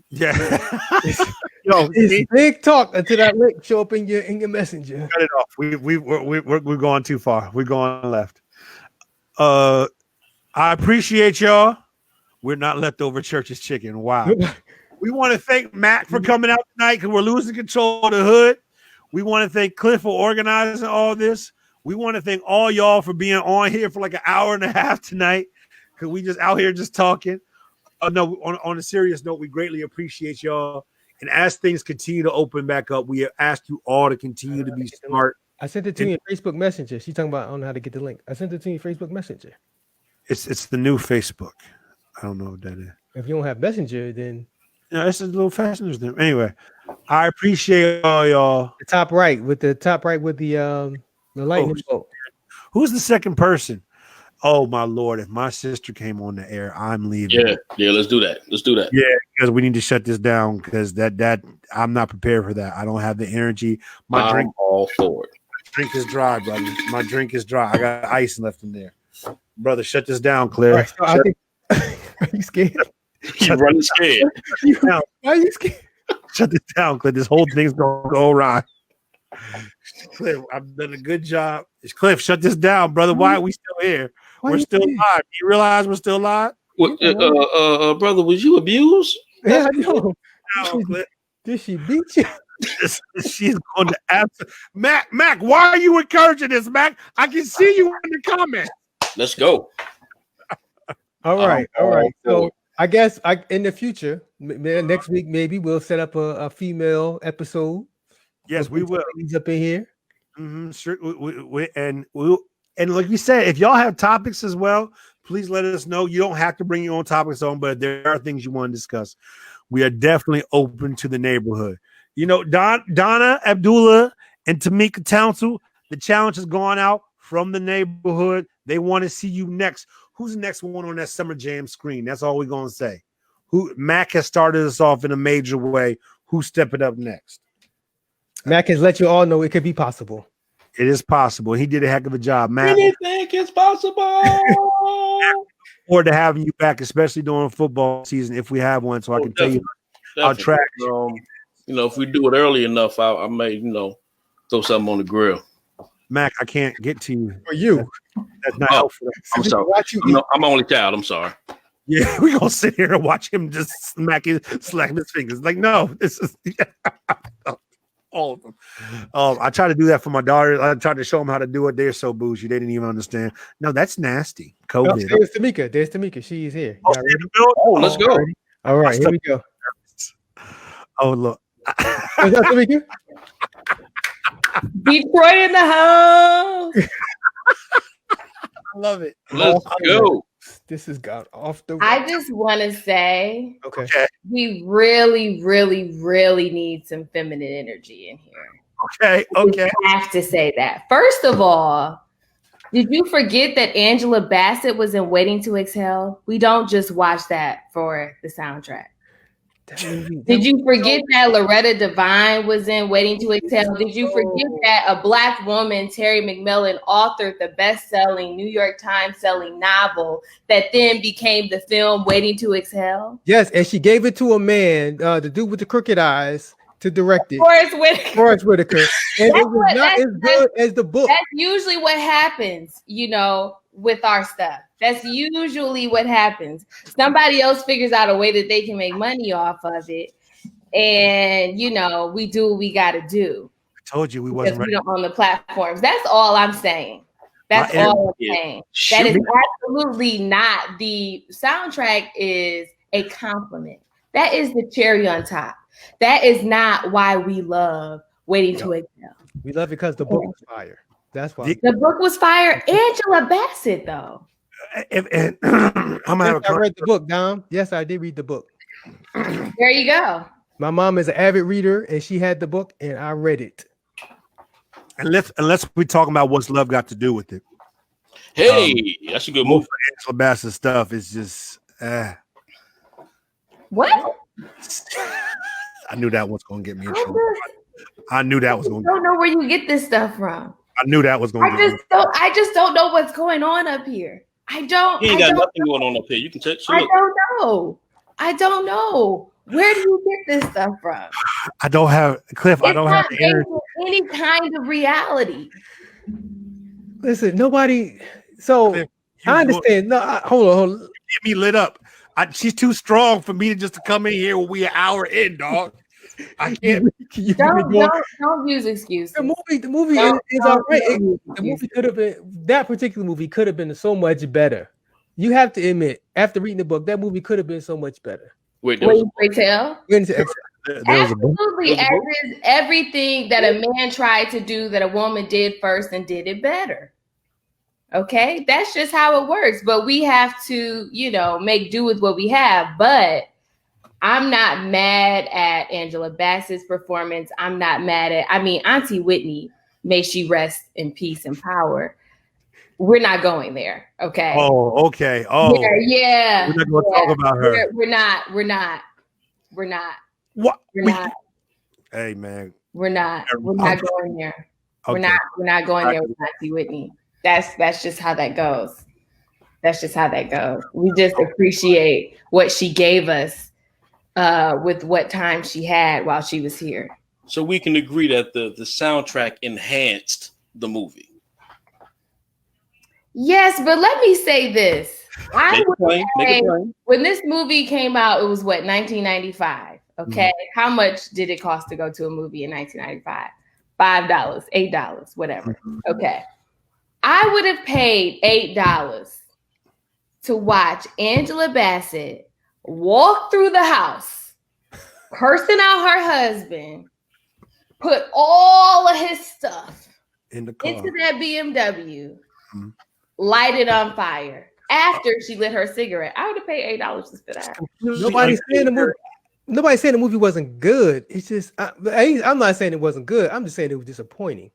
Yeah. It's big talk until that link show up in your messenger. Cut it off. We're going too far. We're going left. I appreciate y'all. We're not leftover church's chicken. Wow. We want to thank Matt for coming out tonight because we're losing control of the hood. We want to thank Cliff for organizing all this. We want to thank all y'all for being on here for like an hour and a half tonight because we just out here just talking. No, on a serious note, we greatly appreciate y'all. And as things continue to open back up, we ask you all to continue to be smart. I sent it to you in Facebook Messenger. She's talking about I don't know how to get the link. I sent it to you in Facebook Messenger. It's the new Facebook. I don't know what that is. If you don't have Messenger, then it's a little fasteners there. Anyway, I appreciate all y'all. The top right with the lightning bolt. Who's the second person? Oh my Lord! If my sister came on the air, I'm leaving. Yeah. Let's do that. Yeah, because we need to shut this down because that I'm not prepared for that. I don't have the energy. My drink all forward. Drink is dry, brother. My drink is dry. I got ice left in there, brother. Shut this down, Claire. Right, so are you scared? You're running scared. Why are you scared? Shut this down, Cliff. This whole thing's gonna go awry. Cliff, I've done a good job. It's Cliff, shut this down, brother. Why are we still here? We're still live. You realize we're still live? What, brother, was you abused? Yeah, I know. Did she beat you? She's going to answer. Mac, why are you encouraging this, Mac? I can see you in the comments. Let's go. All right. So I guess in the future, next week maybe we'll set up a female episode. Yes, we will. He's up in here. Mm-hmm. Sure. And like we said, if y'all have topics as well, please let us know. You don't have to bring your own topics on, but there are things you want to discuss. We are definitely open to the neighborhood. You know, Donna, Abdullah, and Tamika Townsend, the challenge has gone out from the neighborhood. They want to see you next. Who's the next one on that Summer Jam screen? That's all we're going to say. Mac has started us off in a major way. Who's stepping up next? Mac has let you all know it could be possible. It is possible. He did a heck of a job, Mac. Anything is possible. Forward to having you back, especially during football season, if we have one, so I can tell you our track. If we do it early enough, I may, throw something on the grill. Mac, I can't get to you. For you. That's not helpful. I'm sorry. I'm only child. I'm sorry. Yeah, we're going to sit here and watch him just slack his fingers. Like, no, this is... All of them. I tried to do that for my daughter. I tried to show them how to do it. They're so bougie. They didn't even understand. No, that's nasty. COVID. There's Tamika. There's Tamika. She's here. Oh, Y'all ready? Oh, let's go. All right, here we go. Oh, look. Is that Tamika? Detroit in the house. I love it. Let's go. This has got off the. I just want to say, Okay. we really, really, really need some feminine energy in here. Okay. Okay. We have to say that. First of all, did you forget that Angela Bassett was in Waiting to Exhale? We don't just watch that for the soundtrack. Did you forget that Loretta Devine was in Waiting to Exhale? Did you forget that a Black woman, Terry McMillan, authored the best-selling New York Times selling novel that then became the film Waiting to Exhale? Yes, and she gave it to a man, the dude with the crooked eyes, to direct it. Forrest Whitaker. And it was not as good as the book. That's usually what happens, with our stuff. That's usually what happens. Somebody else figures out a way that they can make money off of it. And, we do what we got to do. I told you we wasn't ready. We don't own the platforms. That's all I'm saying. That's all I'm saying. That is absolutely not. The soundtrack is a compliment. That is the cherry on top. That is not why we love Waiting to Exhale. We love it because the book was fire. That's why. The book was fire. Angela Bassett, though. I'm gonna I read the book, Dom. Yes, I did read the book. There you go. My mom is an avid reader, and she had the book, and I read it. Unless we're talking about what's love got to do with it. Hey, that's a good move. Angela Bassett stuff is just. What? I knew that was going to get me in trouble. I knew that was going to. I don't know where you get this stuff from. I knew that was going to. I just don't know what's going on up here. I don't. You ain't got nothing going on up here. You can take. I don't know. Where do you get this stuff from? I don't have Cliff. I don't have any kind of reality. Listen, nobody. So Cliff, I understand. Hold on. Get me lit up. She's too strong for me to come in here when we an hour in, dog. I can't. Don't use excuses. The movie is all right. The movie could have been, that particular movie could have been so much better. You have to admit, after reading the book, that movie could have been so much better. Absolutely, as is everything that a man tried to do that a woman did first and did it better. Okay, that's just how it works. But we have to, make do with what we have. But I'm not mad at Angela Bassett's performance. I'm not mad at, Auntie Whitney, may she rest in peace and power. We're not going there. Okay. Oh, okay. Oh, yeah. We're not going to talk about her. We're not. What? We're not. Hey, man. We're not going there. Okay. We're not going there with Auntie Whitney. That's just how that goes. We just appreciate what she gave us with what time she had while she was here. So we can agree that the soundtrack enhanced the movie. Yes, but let me say this. When this movie came out, it was 1995. Okay. Mm-hmm. How much did it cost to go to a movie in 1995? $5, $8, whatever. Mm-hmm. Okay. I would have paid $8 to watch Angela Bassett walk through the house, cursing out her husband, put all of his stuff in the car into that BMW, mm-hmm. light it on fire. After she lit her cigarette, I would have paid $8 for that. Nobody's saying the movie wasn't good. It's just I'm not saying it wasn't good. I'm just saying it was disappointing.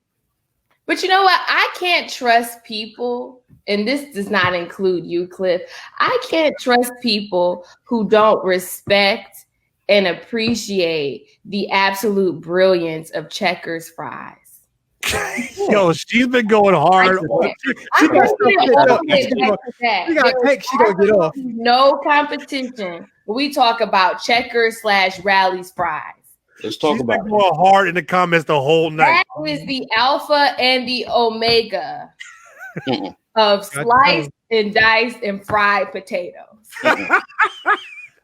But you know what? I can't trust people, and this does not include you, Cliff. I can't trust people who don't respect and appreciate the absolute brilliance of Checkers fries. Yo, she's been going hard. She gonna get off. No competition. We talk about Checkers / Rally's fries. Let's talk she's about been going hard in the comments the whole night. That is the alpha and the omega of sliced and diced and fried potatoes.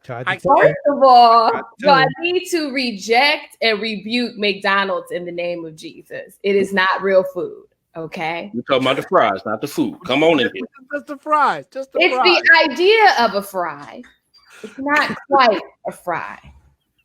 First of all, I need to reject and rebuke McDonald's in the name of Jesus. It is not real food. Okay. You're talking about the fries, not the food. Come on in here. Just the fries. Just the it's fries. the idea of a fry. It's not quite a fry.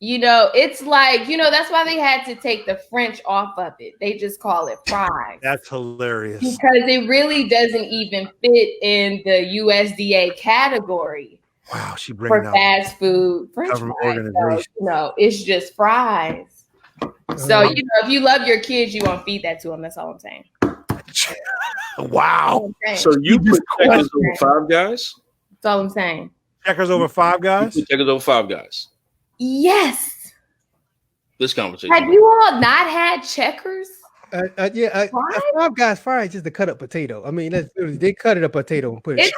You know, it's like, you know, that's why they had to take the French off of it. They just call it fries. That's hilarious. Because it really doesn't even fit in the USDA category. Wow, she bringing for fast food French government fries. organization. So, you know, it's just fries. So, you know, if you love your kids, you want to feed that to them. That's all I'm saying. Wow. So you put Checkers over Five Guys? That's all I'm saying. Checkers over Five Guys? You put Checkers over Five Guys. Yes. This conversation. Have you all not had Checkers? Five Guys fries just to cut up potato. I mean, they cut it a potato and put it.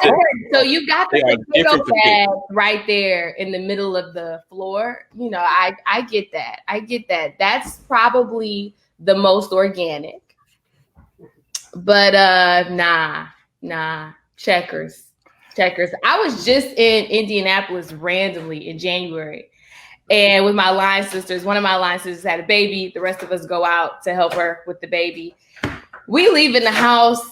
So you got the potato bag right there in the middle of the floor. You know, I get that. I get that. That's probably the most organic. But nah. Checkers. I was just in Indianapolis randomly in January. And with my line sisters, one of my line sisters had a baby. The rest of us go out to help her with the baby. We leave in the house.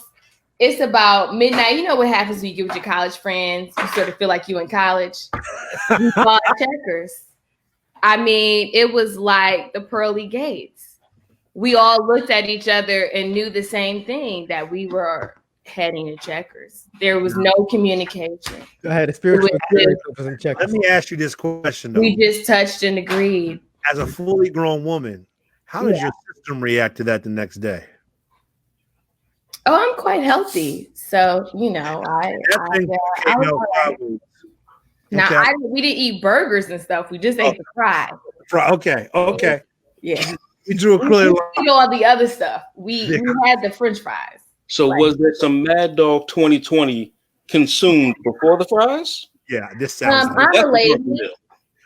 It's about midnight. You know what happens when you get with your college friends? You sort of feel like you in college. We bought Checkers. I mean, it was like the pearly gates. We all looked at each other and knew the same thing, that we were heading to Checkers. There was no communication. I had a spiritual experience for some Checkers. Let me ask you this question, though. We just touched and agreed. As a fully grown woman, how does your system react to that the next day? Oh, I'm quite healthy. So, you know, we didn't eat burgers and stuff. We just ate the fries. Okay. Yeah. We drew a clear line. We all the other stuff. We had the French fries. So was there some Mad Dog 2020 consumed before the fries? Yeah, this sounds I'm a lady.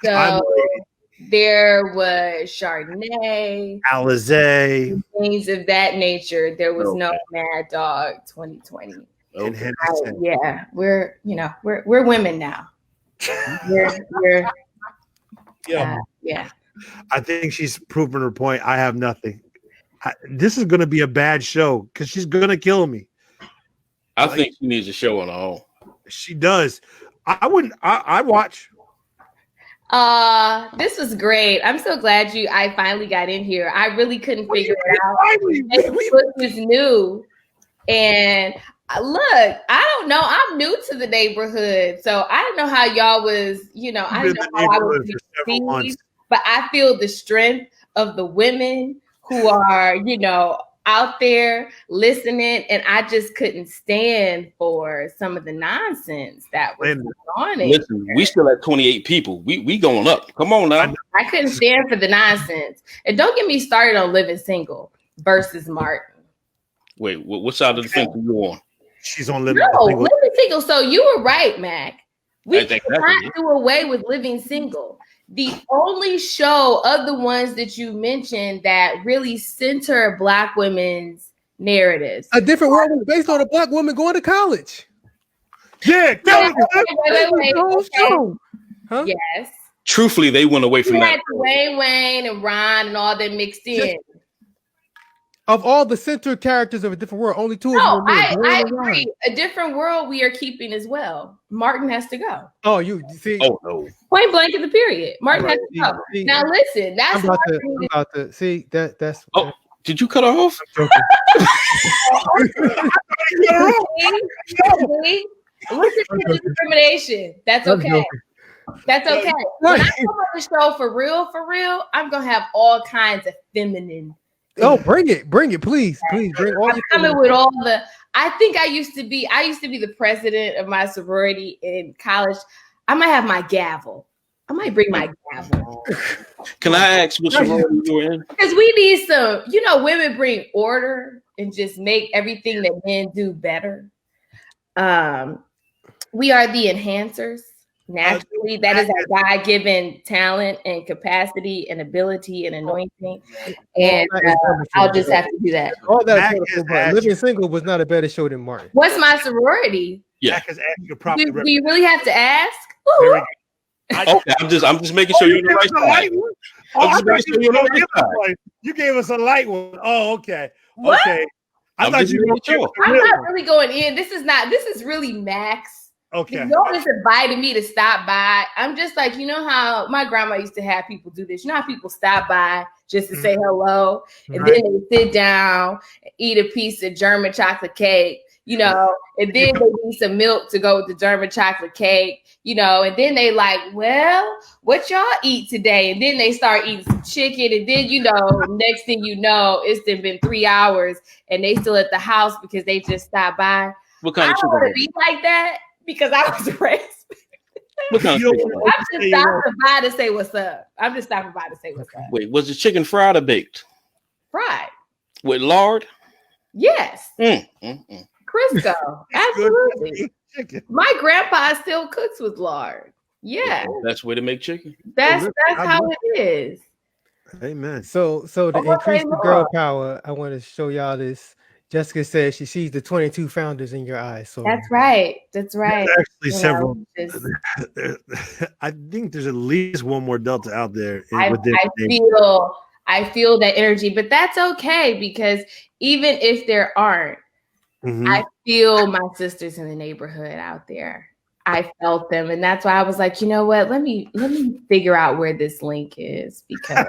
So there was Chardonnay, Alizé, things of that nature. There was no Mad Dog 2020. Yeah, we're women now. Yeah. I think she's proven her point. I have nothing. This is going to be a bad show because she's going to kill me. I think she needs a show on her own. She does. I watch. This was great. I'm so glad I finally got in here. I really couldn't figure it out. This was new. And look, I don't know. I'm new to the neighborhood. So I don't know how y'all was, I don't know how I was received, but I feel the strength of the women who are, out there listening, and I just couldn't stand for some of the nonsense that was going on. Listen, we still at 28 people. We going up. Come on now. I couldn't stand for the nonsense. And don't get me started on Living Single versus Martin. Wait, what side of the fence are you on? She's on Living Single. Living Single. So you were right, Mac. We cannot do away with Living Single. The only show of the ones that you mentioned that really center Black women's narratives. A Different World was based on a Black woman going to college. Yeah, wait. Huh? Yes. Truthfully, they went away from that. Wayne and Ron and all that mixed in. Of all the center characters of A Different World, only two of them. I agree. A Different World we are keeping as well. Martin has to go. Oh, you see? Oh no. Point blank at the period. Martin has to go. Now listen, that's I'm about to see that's. Oh, did you cut her off? Look at discrimination. That's okay. That's okay. When I come on the show for real, I'm gonna have all kinds of feminine. Oh, bring it, please bring all. I'm coming with all the. I think I used to be the president of my sorority in college. I might have my gavel. I might bring my gavel. Can I ask what sorority you were in? Because we need some. Women bring order and just make everything that men do better. We are the enhancers. Naturally, that is a God-given talent and capacity and ability and anointing. And I'll just have to do that. All that is wonderful, but Living Single was not a better show than Martin. What's my sorority? Yeah. Do you really have to ask? Okay, I'm just making sure you're on the right side. I'm just making sure you're on the right side. You gave us a light one. Oh, okay. What? Okay. I'm just making sure. I'm not really going in. This is really Max. Okay. Y'all just invited me to stop by. I'm just like, you know how my grandma used to have people do this. You know how people stop by just to say hello, and then they sit down and eat a piece of German chocolate cake, and then they need some milk to go with the German chocolate cake, and then they like, well, what y'all eat today? And then they start eating some chicken, and then next thing you know, it's been 3 hours and they still at the house because they just stopped by. What kind of I don't want to be like that because I was raised. What kind of chicken? I'm just stopping by to say what's up. Wait, was the chicken fried or baked? Fried. With lard? Yes. Crisco. Absolutely. My grandpa still cooks with lard. Yeah. That's the way to make chicken. That's how it is. Amen. So to increase the girl power, I want to show y'all this. Jessica says she sees the 22 founders in your eyes. So that's right. There's actually several. I think there's at least one more Delta out there. I feel that energy, but that's okay because even if there aren't, I feel my sisters in the neighborhood out there. I felt them, and that's why I was like, you know what? Let me figure out where this link is because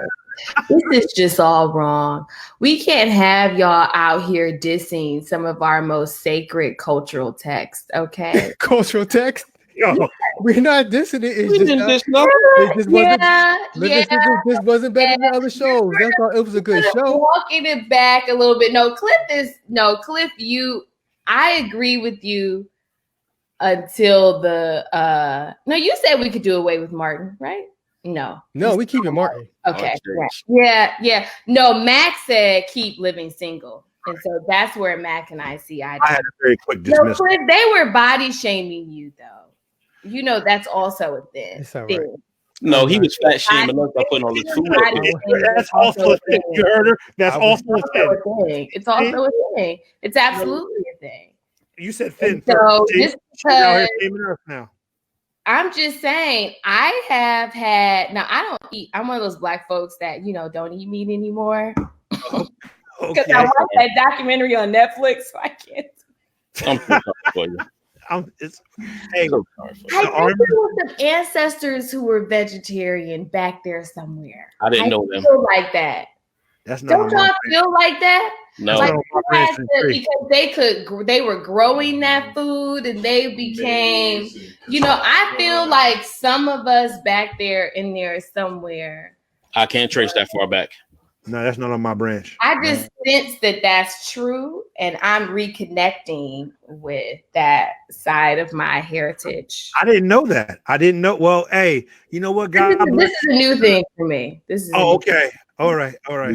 this is just all wrong. We can't have y'all out here dissing some of our most sacred cultural texts, okay? Cultural text? Yo, we're not dissing it. It's we just didn't diss this wasn't better than other shows. That's all. It was a good show. Walking it back a little bit. Cliff, I agree with you until you said we could do away with Martin, right? No, we keep it Martin. Okay. Yeah. No, Mac said keep living single. And so that's where Mac and I see eye to eye. I had a very quick dismissal. Cliff, they were body shaming you though. That's also a thing. It's all right. No, he was fat shaming us by putting all this food up. That's also a thing. You heard her? That's also a thing. It's also a thing. It's absolutely a thing. You said thin. So just because now. I'm just saying, I have had. Now I don't eat. I'm one of those black folks that don't eat meat anymore. Because I watched that documentary on Netflix, so I can't. I'm sorry for you. I think there were some ancestors who were vegetarian back there somewhere. I didn't know them. Feel like that. That's not. Don't y'all feel like that? No. Like because they were growing that food and they became. I feel like some of us back there in there somewhere. I can't trace that far back. No, that's not on my branch. I just sense that that's true, and I'm reconnecting with that side of my heritage. I didn't know that. I didn't know. Well, hey, you know what, God? This is a new thing for me. This is okay. All right. When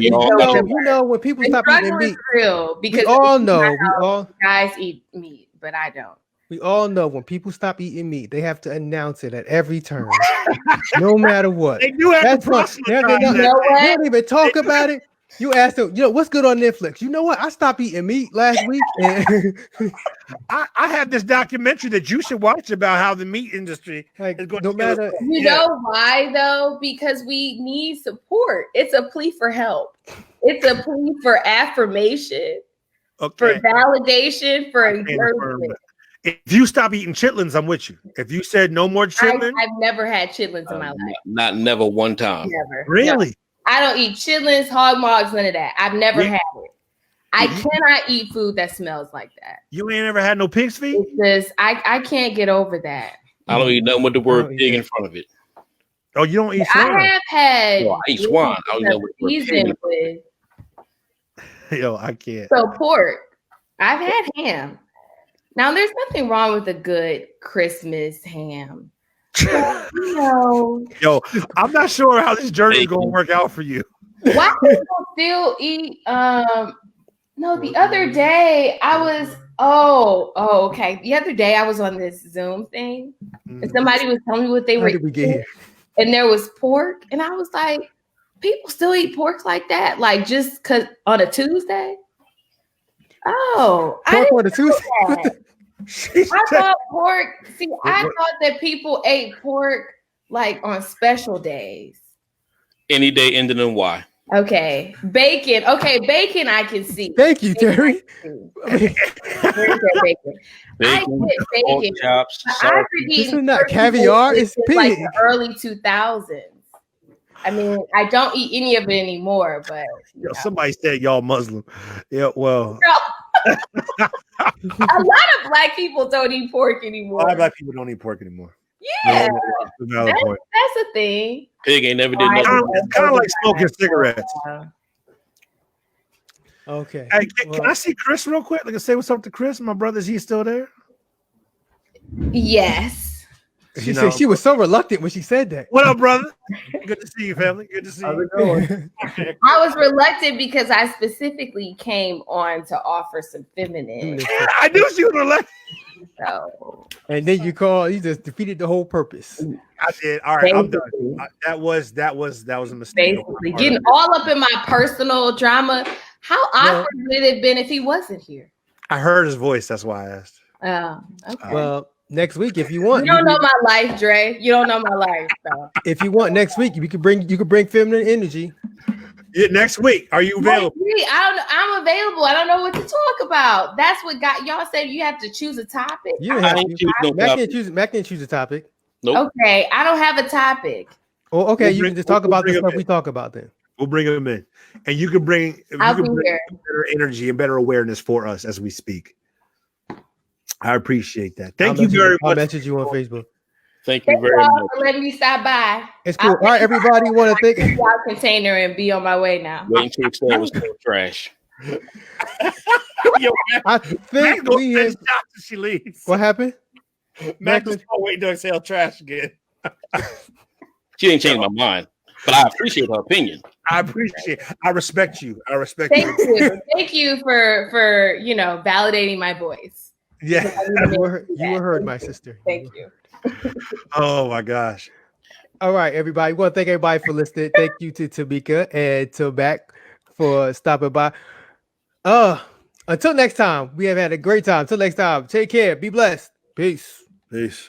people stop eating meat, real because we all know. Guys eat meat, but I don't. We all know when people stop eating meat, they have to announce it at every turn, no matter what. They do have to. They don't even talk about it. You ask them, what's good on Netflix? You know what? I stopped eating meat last week. And I have this documentary that you should watch about how the meat industry is going no to matter. You know why though? Because we need support. It's a plea for help. It's a plea for affirmation, for validation, for encouragement. If you stop eating chitlins, I'm with you. If you said no more chitlins, I've never had chitlins in my life. Not never one time. Never. Really? No. I don't eat chitlins, hog mogs, none of that. I've never had it. I cannot eat food that smells like that. You ain't ever had no pig's feet? It's just, I can't get over that. I don't eat nothing with the word pig in front of it. Oh, you don't eat swine? I have had. No, I eat swine. I don't know what the word pig with. Yo, I can't. So pork. I've had ham. Now, there's nothing wrong with a good Christmas ham. Yo, I'm not sure how this journey is going to work out for you. Why people still eat? No, the other day I was. Okay. The other day I was on this Zoom thing, and somebody was telling me what they were eating, and there was pork, and I was like, people still eat pork like that, like just cause on a Tuesday. Oh, pork on a Tuesday. I thought pork. See, I thought that people ate pork like on special days? Any day ending in Y. Okay, bacon. Okay, bacon. I can see. Thank you, Terry. Bacon. I Bacon, get pork bacon. chops, I've sausage. been This eating is not turkey caviar, bacon it's since like pig. the early 2000s. I mean, I don't eat any of it anymore, but Yo, somebody said y'all Muslim. Yeah, well, a lot of black people don't eat pork a anymore. lot of black people don't eat pork anymore. Yeah, That's a valid point. that's a thing. Pig ain't never did Right. nothing. It's kind of like smoking cigarettes. Okay. Hey, can I see Chris real quick? Like, I say what's up to Chris, my brother. Is he still there? Yes. She said she was so reluctant when she said that. What up, brother? Good to see you, family. Good to see you. I was reluctant because I specifically came on to offer some feminine. I knew she was reluctant. So, and then you just defeated the whole purpose. I did. All right, I'm done. That was a mistake. Basically, getting all up in my personal drama. How awkward would it have been if he wasn't here? I heard his voice. That's why I asked. Oh, okay. Well, next week if you want. You don't know my life, Dre. You don't know my life. So. If you want next week, you could bring feminine energy. Yeah, next week. Are you available? I'm available. I don't know what to talk about. That's what got y'all said you have to choose a topic. You don't have to. Mac didn't choose a topic. Nope. Okay, I don't have a topic. Oh, okay. You can just talk about the stuff we talk about then. We'll bring him in, and you can bring better energy and better awareness for us as we speak. I appreciate that. Thank you very much. I'll message you on Facebook. Thank you very much for letting me stop by. It's cool. All right, everybody. Want to thank y'all container and be on my way now. Waiting to extend was still trash. I think we have. She leaves. What happened? Mac was waiting to exhale trash again. She didn't change my mind, but I appreciate her opinion. I respect you. Thank you. Thank you for validating my voice. Yeah, you were heard, my sister. Thank you. Oh my gosh. All right, everybody. We want to thank everybody for listening. Thank you to Tamika and to Mac for stopping by. Until next time, we have had a great time. Until next time, take care. Be blessed. Peace. Peace.